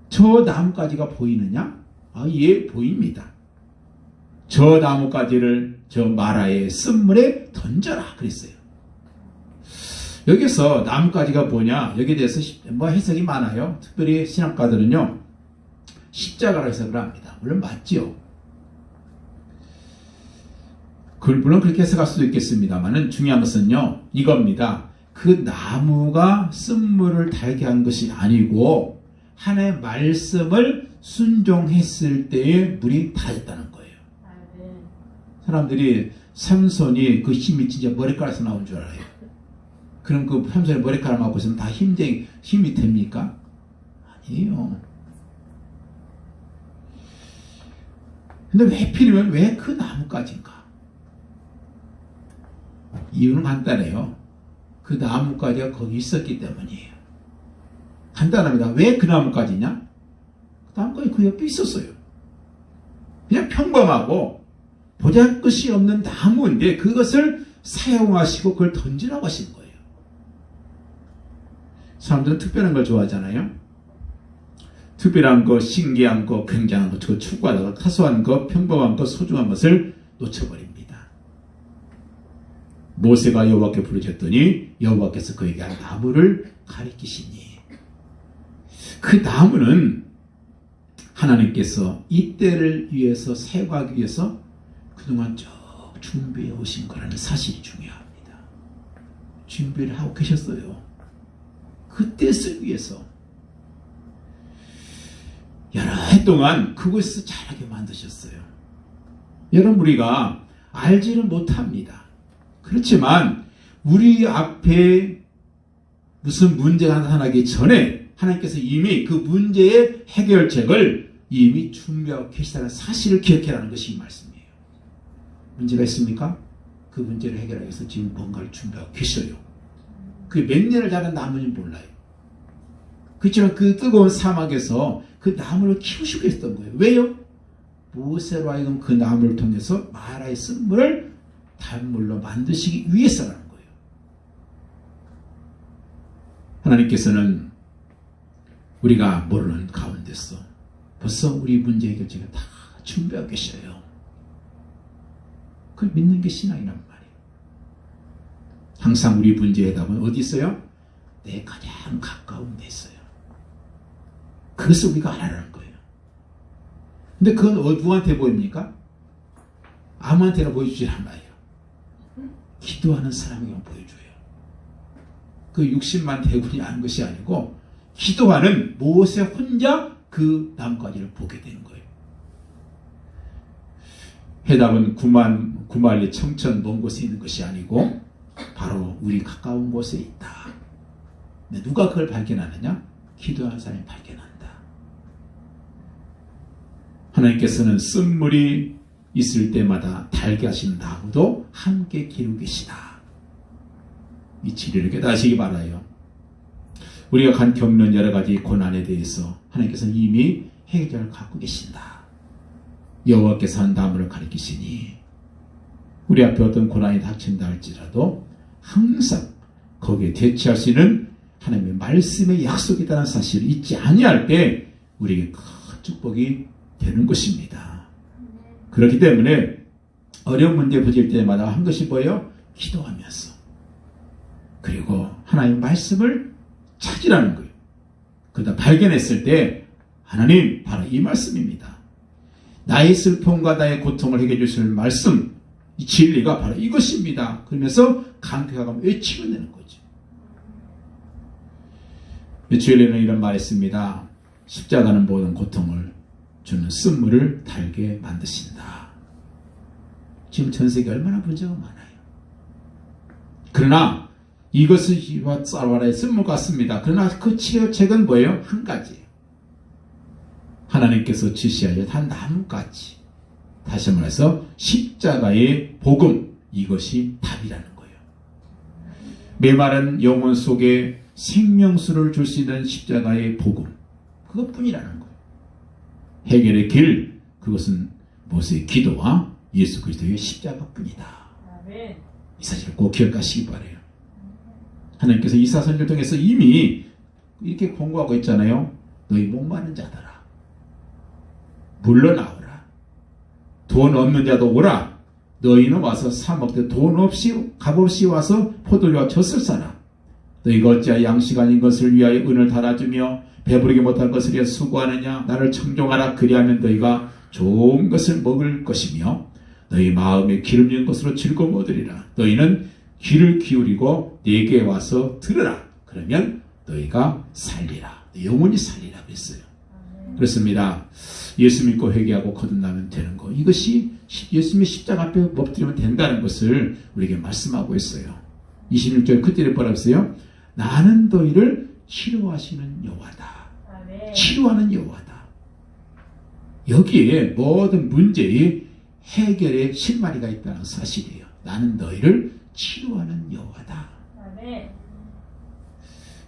저 나뭇가지가 보이느냐? 아, 예, 보입니다. 저 나뭇가지를 저 마라의 쓴물에 던져라 그랬어요. 여기서 나뭇가지가 뭐냐? 여기에 대해서 뭐 해석이 많아요. 특별히 신학가들은요 십자가로 해석을 합니다. 물론 맞죠. 물론 그렇게 해석할 수도 있겠습니다만 중요한 것은요 이겁니다. 그 나무가 쓴물을 달게 한 것이 아니고 하나님의 말씀을 순종했을 때에 물이 닫았다는 거예요. 사람들이 삼손이 그 힘이 진짜 머리카락에서 나온 줄 알아요. 그럼 그 삼손이 머리카락 맞고 있으면 다 힘이 됩니까? 아니에요. 근데 왜 필요면 왜 그 나무까지인가? 이유는 간단해요. 그 나무까지가 거기 있었기 때문이에요. 간단합니다. 왜 그 나무까지냐? 그 나무까지 그 옆에 있었어요. 그냥 평범하고 보잘것이 없는 나무인데 그것을 사용하시고 그걸 던지라고 하신 거예요. 사람들은 특별한 걸 좋아하잖아요. 특별한 거, 신기한 거, 굉장한 거, 저 추구하다가 사소한 거, 평범한 거, 소중한 것을 놓쳐버립니다. 모세가 여호와께 부르짖더니 여호와께서 그에게 한 나무를 가리키시니 그 나무는 하나님께서 이 때를 위해서 사용하기 위해서 그동안 쭉 준비해 오신 거라는 사실이 중요합니다. 준비를 하고 계셨어요. 그때 쓰기 위해서 여러 해 동안 그것을 잘하게 만드셨어요. 여러분 우리가 알지를 못합니다. 그렇지만 우리 앞에 무슨 문제가 나타나기 전에 하나님께서 이미 그 문제의 해결책을 이미 준비하고 계시다는 사실을 기억해라는 것이 이 말씀이에요. 문제가 있습니까? 그 문제를 해결하기 위해서 지금 뭔가를 준비하고 계셔요. 그게 몇 년을 자란 나무는 몰라요. 그렇지만 그 뜨거운 사막에서 그 나무를 키우시고 있었던 거예요. 왜요? 모세로 하여금 그 나무를 통해서 마라의 쓴물을 단물로 만드시기 위해서라는 거예요. 하나님께서는 우리가 모르는 가운데서 벌써 우리 문제 해결책을 다 준비하고 계셔요. 그걸 믿는 게 신앙이란 말이에요. 항상 우리 문제의 답은 어디 있어요? 내 가장 가까운 데 있어요. 그것을 우리가 알아라는 거예요. 근데 그건 누구한테 보입니까? 아무한테나 보여주질 않아요. 기도하는 사람에게만 보여줘요. 그 60만 대군이 아는 것이 아니고 기도하는 모세 혼자 그 나뭇가지를 보게 되는 거예요. 해답은 구말리 청천 먼 곳에 있는 것이 아니고 바로 우리 가까운 곳에 있다. 근데 누가 그걸 발견하느냐? 기도하는 사람이 발견한다. 하나님께서는 쓴물이 있을 때마다 달게 하시는 나무도 함께 기르고 계시다. 이 진리를 깨닫으시기 바라요. 우리가 겪는 여러 가지 고난에 대해서 하나님께서는 이미 해결을 갖고 계신다. 여호와께서 한 나무를 가리키시니 우리 앞에 어떤 고난이 닥친다 할지라도 항상 거기에 대처할 수 있는 하나님의 말씀의 약속이 있다는 사실을 잊지 아니할 때 우리에게 큰 축복이 되는 것입니다. 그렇기 때문에 어려운 문제 부딪힐 때마다 한 것이 뭐예요? 기도하면서 그리고 하나님의 말씀을 찾으라는 거예요. 그러다 발견했을 때 하나님 바로 이 말씀입니다. 나의 슬픔과 나의 고통을 해결해 주실 말씀, 이 진리가 바로 이것입니다. 그러면서 강력하게 외치면 되는 거죠. 주일에는 이런 말이 있습니다. 십자가는 모든 고통을 주는 쓴물을 달게 만드신다. 지금 전 세계 얼마나 문제가 많아요. 그러나 이것은 희와 쌀와라의 쓴물 같습니다. 그러나 그 치료책은 뭐예요? 한 가지예요. 하나님께서 지시하여 한 나뭇가지. 다시 말해서 십자가의 복음, 이것이 답이라는 거예요. 메마른 영혼 속에 생명수를 줄 수 있는 십자가의 복음, 그것뿐이라는 거예요. 해결의 길, 그것은 모세의 기도와 예수 그리스도의 십자가뿐이다. 이 사실을 꼭 기억하시기 바라요. 하나님께서 이사 선지를 통해서 이미 이렇게 공고하고 있잖아요. 너희 목마른 자들아, 물러나오라. 돈 없는 자도 오라. 너희는 와서 사 먹되 돈 없이 값없이 와서 포도주와 젖을 사라. 너희가 어찌하여 양식 아닌 것을 위하여 은을 달아주며 배부르게 못할 것을 위해 수고하느냐. 나를 청종하라. 그리하면 너희가 좋은 것을 먹을 것이며 너희 마음에 기름진 것으로 즐거움 얻으리라. 너희는 귀를 기울이고 내게 와서 들으라. 그러면 너희가 살리라. 영원히 살리라. 그랬어요. 그렇습니다. 예수 믿고 회개하고 거듭나면 되는 거. 이것이 예수님의 십자가 앞에 엎드리면 된다는 것을 우리에게 말씀하고 있어요. 26절 그때를 뭐라고 했어요? 나는 너희를 치료하시는 여호와다. 치료하는 여호와다. 여기에 모든 문제의 해결의 실마리가 있다는 사실이에요. 나는 너희를 치료하는 여호와다.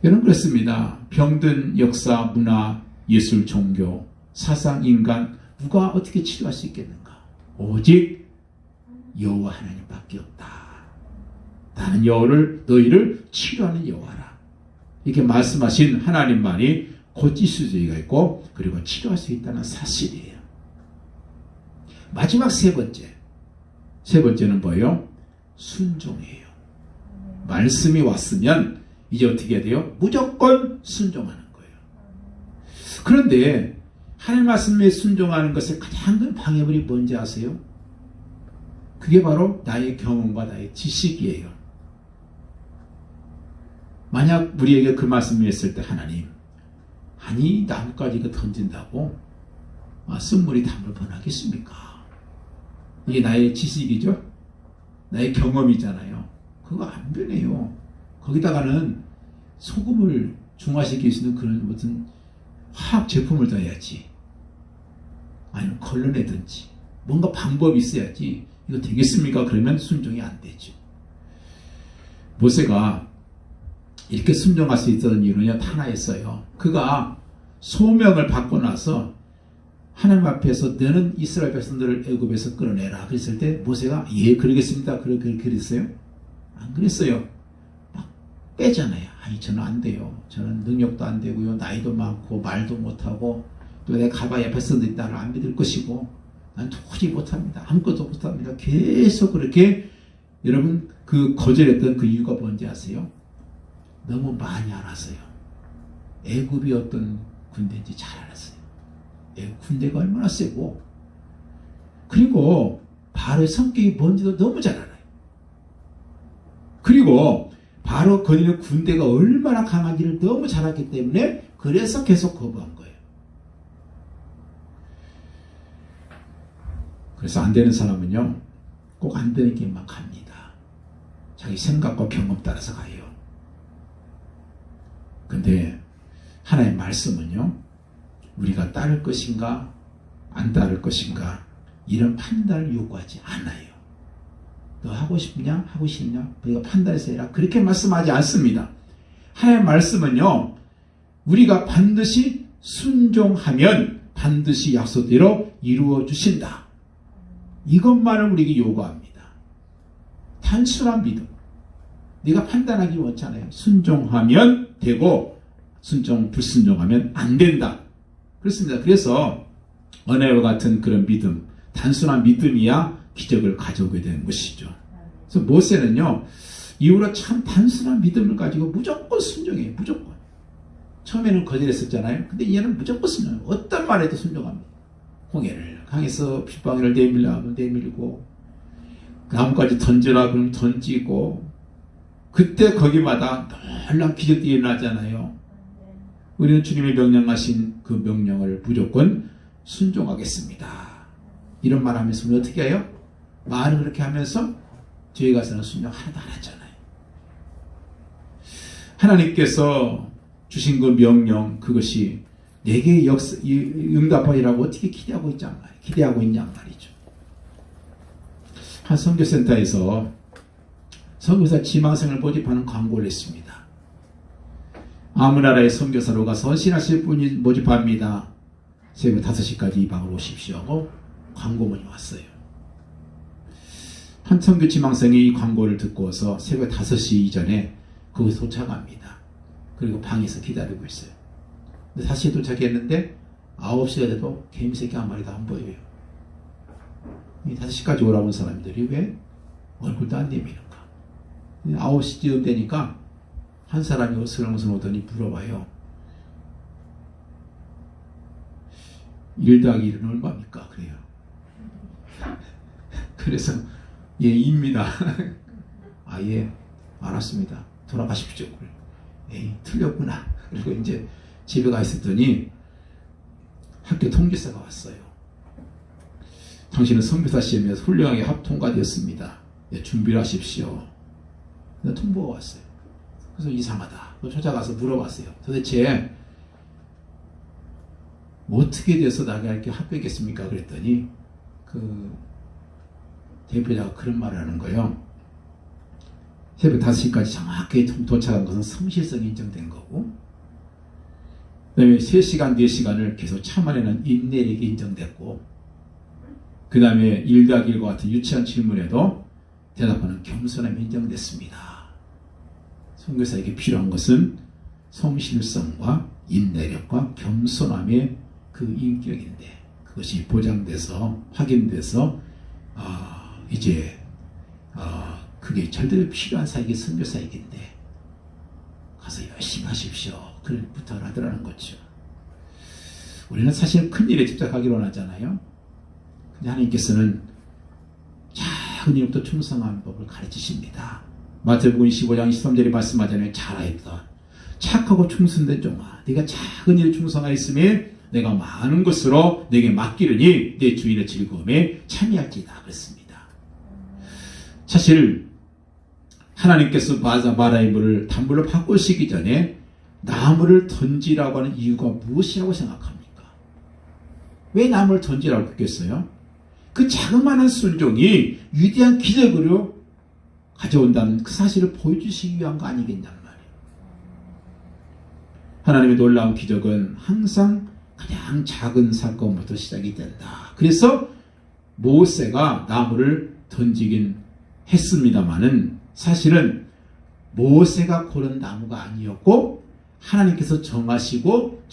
여러분 그렇습니다. 병든 역사, 문화, 예술, 종교, 사상, 인간 누가 어떻게 치료할 수 있겠는가? 오직 여호와 하나님밖에 없다. 나는 너희를 치료하는 여호와라. 이렇게 말씀하신 하나님만이 고칠 수가 있고 그리고 치료할 수 있다는 사실이에요. 마지막 세 번째는 뭐예요? 순종이에요. 말씀이 왔으면 이제 어떻게 해야 돼요? 무조건 순종하는 거예요. 그런데 하나님 말씀에 순종하는 것의 가장 큰 방해물이 뭔지 아세요? 그게 바로 나의 경험과 나의 지식이에요. 만약 우리에게 그 말씀을 했을 때 하나님, 아니 나뭇가지 이거 던진다고 쓴물이 담을 번하겠습니까? 이게 나의 지식이죠? 나의 경험이잖아요. 그거 안 변해요. 거기다가는 소금을 중화시킬 수 있는 그런 무슨 화학 제품을 넣어야지. 아니면 걸러내든지 뭔가 방법이 있어야지 이거 되겠습니까? 그러면 순종이 안 되죠. 모세가 이렇게 순종할 수 있었던 이유는 하나였어요. 그가 소명을 받고 나서 하나님 앞에서 너는 이스라엘 백성들을 애굽에서 끌어내라 그랬을 때 모세가 예 그러겠습니다. 그랬어요? 안 그랬어요. 막 빼잖아요. 아니 저는 안 돼요. 저는 능력도 안 되고요. 나이도 많고 말도 못하고 또 내가 가봐야 백성들이 나를 안 믿을 것이고 난 도저히 못합니다. 아무것도 못합니다. 계속 그렇게 여러분 그 거절했던 그 이유가 뭔지 아세요? 너무 많이 알았어요. 애굽이 어떤 군대인지 잘 알았어요. 애굽 군대가 얼마나 세고 그리고 바로의 성격이 뭔지도 너무 잘 알아요. 그리고 바로 거기는 군대가 얼마나 강한지를 너무 잘 알기 때문에 그래서 계속 거부한 거예요. 그래서 안 되는 사람은요 꼭 안 되는 길만 갑니다. 자기 생각과 경험 따라서 가요. 근데 하나의 말씀은요 우리가 따를 것인가 안 따를 것인가 이런 판단을 요구하지 않아요. 너 하고 싶냐 하고 싶냐 우리가 판단해서 해라 그렇게 말씀하지 않습니다. 하나의 말씀은요 우리가 반드시 순종하면 반드시 약속대로 이루어 주신다. 이것만을 우리에게 요구합니다. 단순한 믿음. 네가 판단하기 원치 않아요. 순종하면 되고 불순종하면 안 된다. 그렇습니다. 그래서 은혜와 같은 그런 믿음, 단순한 믿음이야 기적을 가져오게 되는 것이죠. 그래서 모세는요 이후로 참 단순한 믿음을 가지고 무조건 순종해요. 무조건. 처음에는 거절했었잖아요. 근데 얘는 무조건 순종해요. 어떤 말에도 순종합니다. 홍해를 강에서 빗방울을 내밀라면 내밀고 나무까지 던져라 그러면 던지고 그때 거기마다 놀라운 기적들이 일어나잖아요. 우리는 주님이 명령하신 그 명령을 무조건 순종하겠습니다. 이런 말 하면서 우리 어떻게 해요? 말은 그렇게 하면서 뒤에 가서는 순종 하나도 안 했잖아요. 하나님께서 주신 그 명령 그것이 내게 응답하리라고 어떻게 기대하고 있냐 말이죠. 한 선교센터에서 선교사 지망생을 모집하는 광고를 했습니다. 아무 나라의 선교사로 가서 헌신하실 분이 모집합니다. 새벽 5시까지 이 방으로 오십시오 하고 광고문이 왔어요. 한 선교 지망생이 이 광고를 듣고서 새벽 5시 이전에 거기서 도착합니다. 그리고 방에서 기다리고 있어요. 근데 다시 도착했는데 9시가 돼도 개미새끼 한 마리도 안 보여요. 이 5시까지 오라고 온 사람들이 왜 얼굴도 안 내미는가? 9시쯤 되니까 한 사람이 어슬렁슬렁 오더니 물어봐요. 1 더하기 1은 얼마입니까? 그래요. 그래서 예, 2입니다. 아, 예, 알았습니다. 돌아가십시오. 에이, 틀렸구나. 그리고 이제 집에 가 있었더니 학교 통지서가 왔어요. 당신은 선교사 시험에서 훌륭하게 통과되었습니다. 네, 준비를 하십시오. 통보가 왔어요. 그래서 이상하다. 찾아가서 물어봤어요. 도대체 어떻게 돼서 나가 이렇게 합격했습니까? 그랬더니 그 대표자가 그런 말을 하는 거예요. 새벽 5시까지 정확하게 도착한 것은 성실성이 인정된 거고, 그 다음에 3시간, 4시간을 계속 참아내는 인내력이 인정됐고, 그 다음에 1-1과 같은 유치한 질문에도 대답하는 겸손함이 인정됐습니다. 선교사에게 필요한 것은 성실성과 인내력과 겸손함의 그 인격인데, 그것이 보장돼서 확인돼서 이제 그게 절대로 필요한 사역이 선교사역인데 가서 열심히 하십시오. 그런 부탁을 하더라는 거죠. 우리는 사실 큰 일에 집착하기로 하잖아요. 근데 하나님께서는 작은 일부터 충성하는 법을 가르치십니다. 마태복음 25장 23절에 말씀하잖아요. 잘하였다. 착하고 충성된 종아, 네가 작은 일에 충성하였으면 내가 많은 것으로 내게 맡기르니 내 주인의 즐거움에 참여할지다. 그랬습니다. 사실 하나님께서 마라의 물을 단물로 바꾸시기 전에 나무를 던지라고 하는 이유가 무엇이라고 생각합니까? 왜 나무를 던지라고 했겠어요? 그 자그마한 순종이 위대한 기적으로 가져온다는 그 사실을 보여주시기 위한 거 아니겠냔 말이에요. 하나님의 놀라운 기적은 항상 가장 작은 사건부터 시작이 된다. 그래서 모세가 나무를 던지긴 했습니다마는 사실은 모세가 고른 나무가 아니었고 하나님께서 정하시고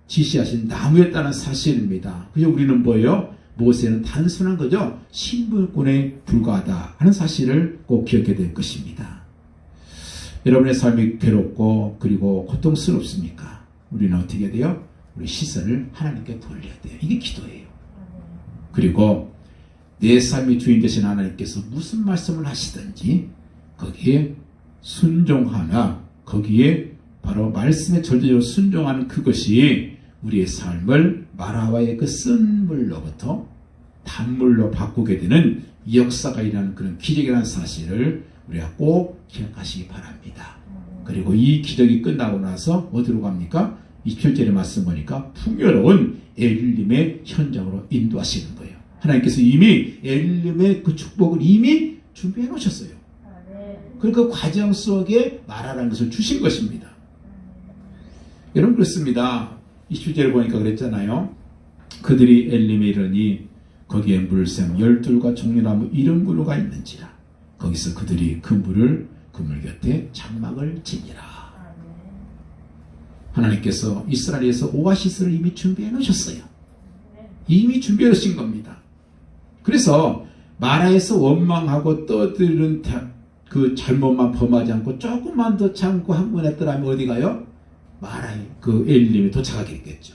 지시하신 나무였다는 사실입니다. 그래서 우리는 뭐예요? 모세는 단순한 거죠. 신분권에 불과하다 하는 사실을 꼭 기억해야 될 것입니다. 여러분의 삶이 괴롭고 그리고 고통스럽습니까? 우리는 어떻게 돼요? 우리 시선을 하나님께 돌려야 돼요. 이게 기도예요. 그리고 내 삶의 주인 되신 하나님께서 무슨 말씀을 하시든지 거기에 순종하나 거기에 바로 말씀에 절대적으로 순종하는 그것이 우리의 삶을 마라와의 그 쓴 물로부터 단물로 바꾸게 되는 역사가 일어나는 그런 기적이라는 사실을 우리가 꼭 기억하시기 바랍니다. 그리고 이 기적이 끝나고 나서 어디로 갑니까? 27절의 말씀 보니까 풍요로운 엘림의 현장으로 인도하시는 거예요. 하나님께서 이미 엘림의 그 축복을 이미 준비해 놓으셨어요. 그 과정 속에 마라라는 것을 주신 것입니다. 여러분 그렇습니다. 27절을 보니까 그랬잖아요. 그들이 엘림에 이르니 거기에 물샘 12과 종려나무 70그루가 있는지라. 거기서 그들이 그 물 곁에 장막을 지니라. 하나님께서 이스라엘에서 오아시스를 이미 준비해 놓으셨어요. 이미 준비해 놓으신 겁니다. 그래서 마라에서 원망하고 떠드는 그 잘못만 범하지 않고 조금만 더 참고 한 번 했더라면 어디 가요? 마라의 그 엘림에 도착하겠죠.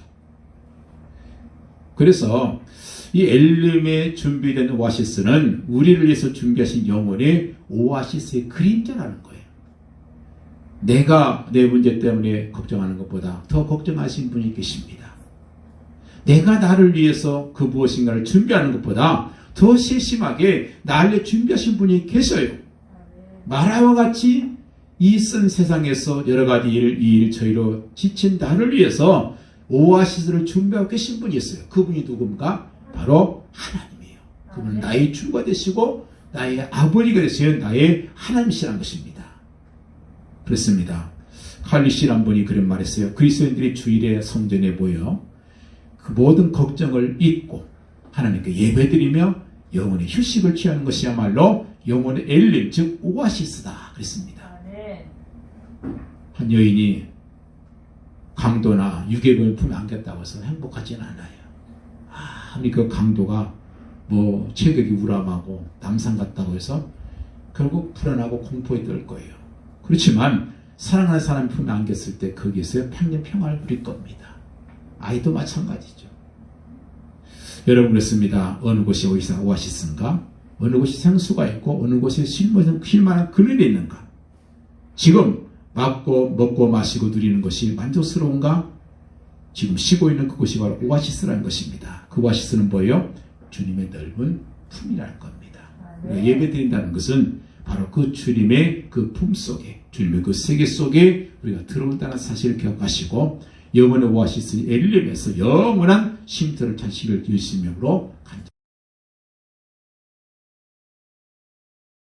그래서 이 엘림에 준비된 오아시스는 우리를 위해서 준비하신 영혼의 오아시스의 그림자라는 거예요. 내가 내 문제 때문에 걱정하는 것보다 더 걱정하신 분이 계십니다. 내가 나를 위해서 그 무엇인가를 준비하는 것보다 더 세심하게 나를 위해 준비하신 분이 계셔요. 마라와 같이 이 쓴 세상에서 여러 가지 이 일 저희로 지친 나를 위해서 오아시스를 준비하고 계신 분이 있어요. 그분이 누군가? 바로 하나님이에요. 그분은 나의 주가 되시고 나의 아버지가 되시는 나의 하나님이시라는 것입니다. 그렇습니다. 칼리시란 분이 그런 말했어요. 그리스도인들이 주일에 성전에 모여 그 모든 걱정을 잊고 하나님께 예배드리며 영혼의 휴식을 취하는 것이야말로 영혼의 엘림, 즉 오아시스다 그랬습니다. 한 여인이 강도나 유괴범을 품에 안겼다고 해서 행복하지는 않아요. 아무리 그 강도가 뭐 체격이 우람하고 남산 같다고 해서 결국 불안하고 공포에 들 거예요. 그렇지만 사랑하는 사람 품에 안겼을 때 거기에서 평생 평화를 누릴 겁니다. 아이도 마찬가지죠. 여러분 그렇습니다. 어느 곳이 오아시스인가? 어느 곳이 생수가 있고 어느 곳에 쉴만한 그늘이 있는가? 지금 먹고 마시고 누리는 것이 만족스러운가? 지금 쉬고 있는 그곳이 바로 오아시스라는 것입니다. 그 오아시스는 뭐예요? 주님의 넓은 품이라는 겁니다. 예배 드린다는 것은 바로 그 주님의 그 품 속에, 주님의 그 세계 속에 우리가 들어온다는 사실을 기억하시고 영원의 오아시스 엘림에서 영원한 쉼터를 찾으시길 예수님으로 간절히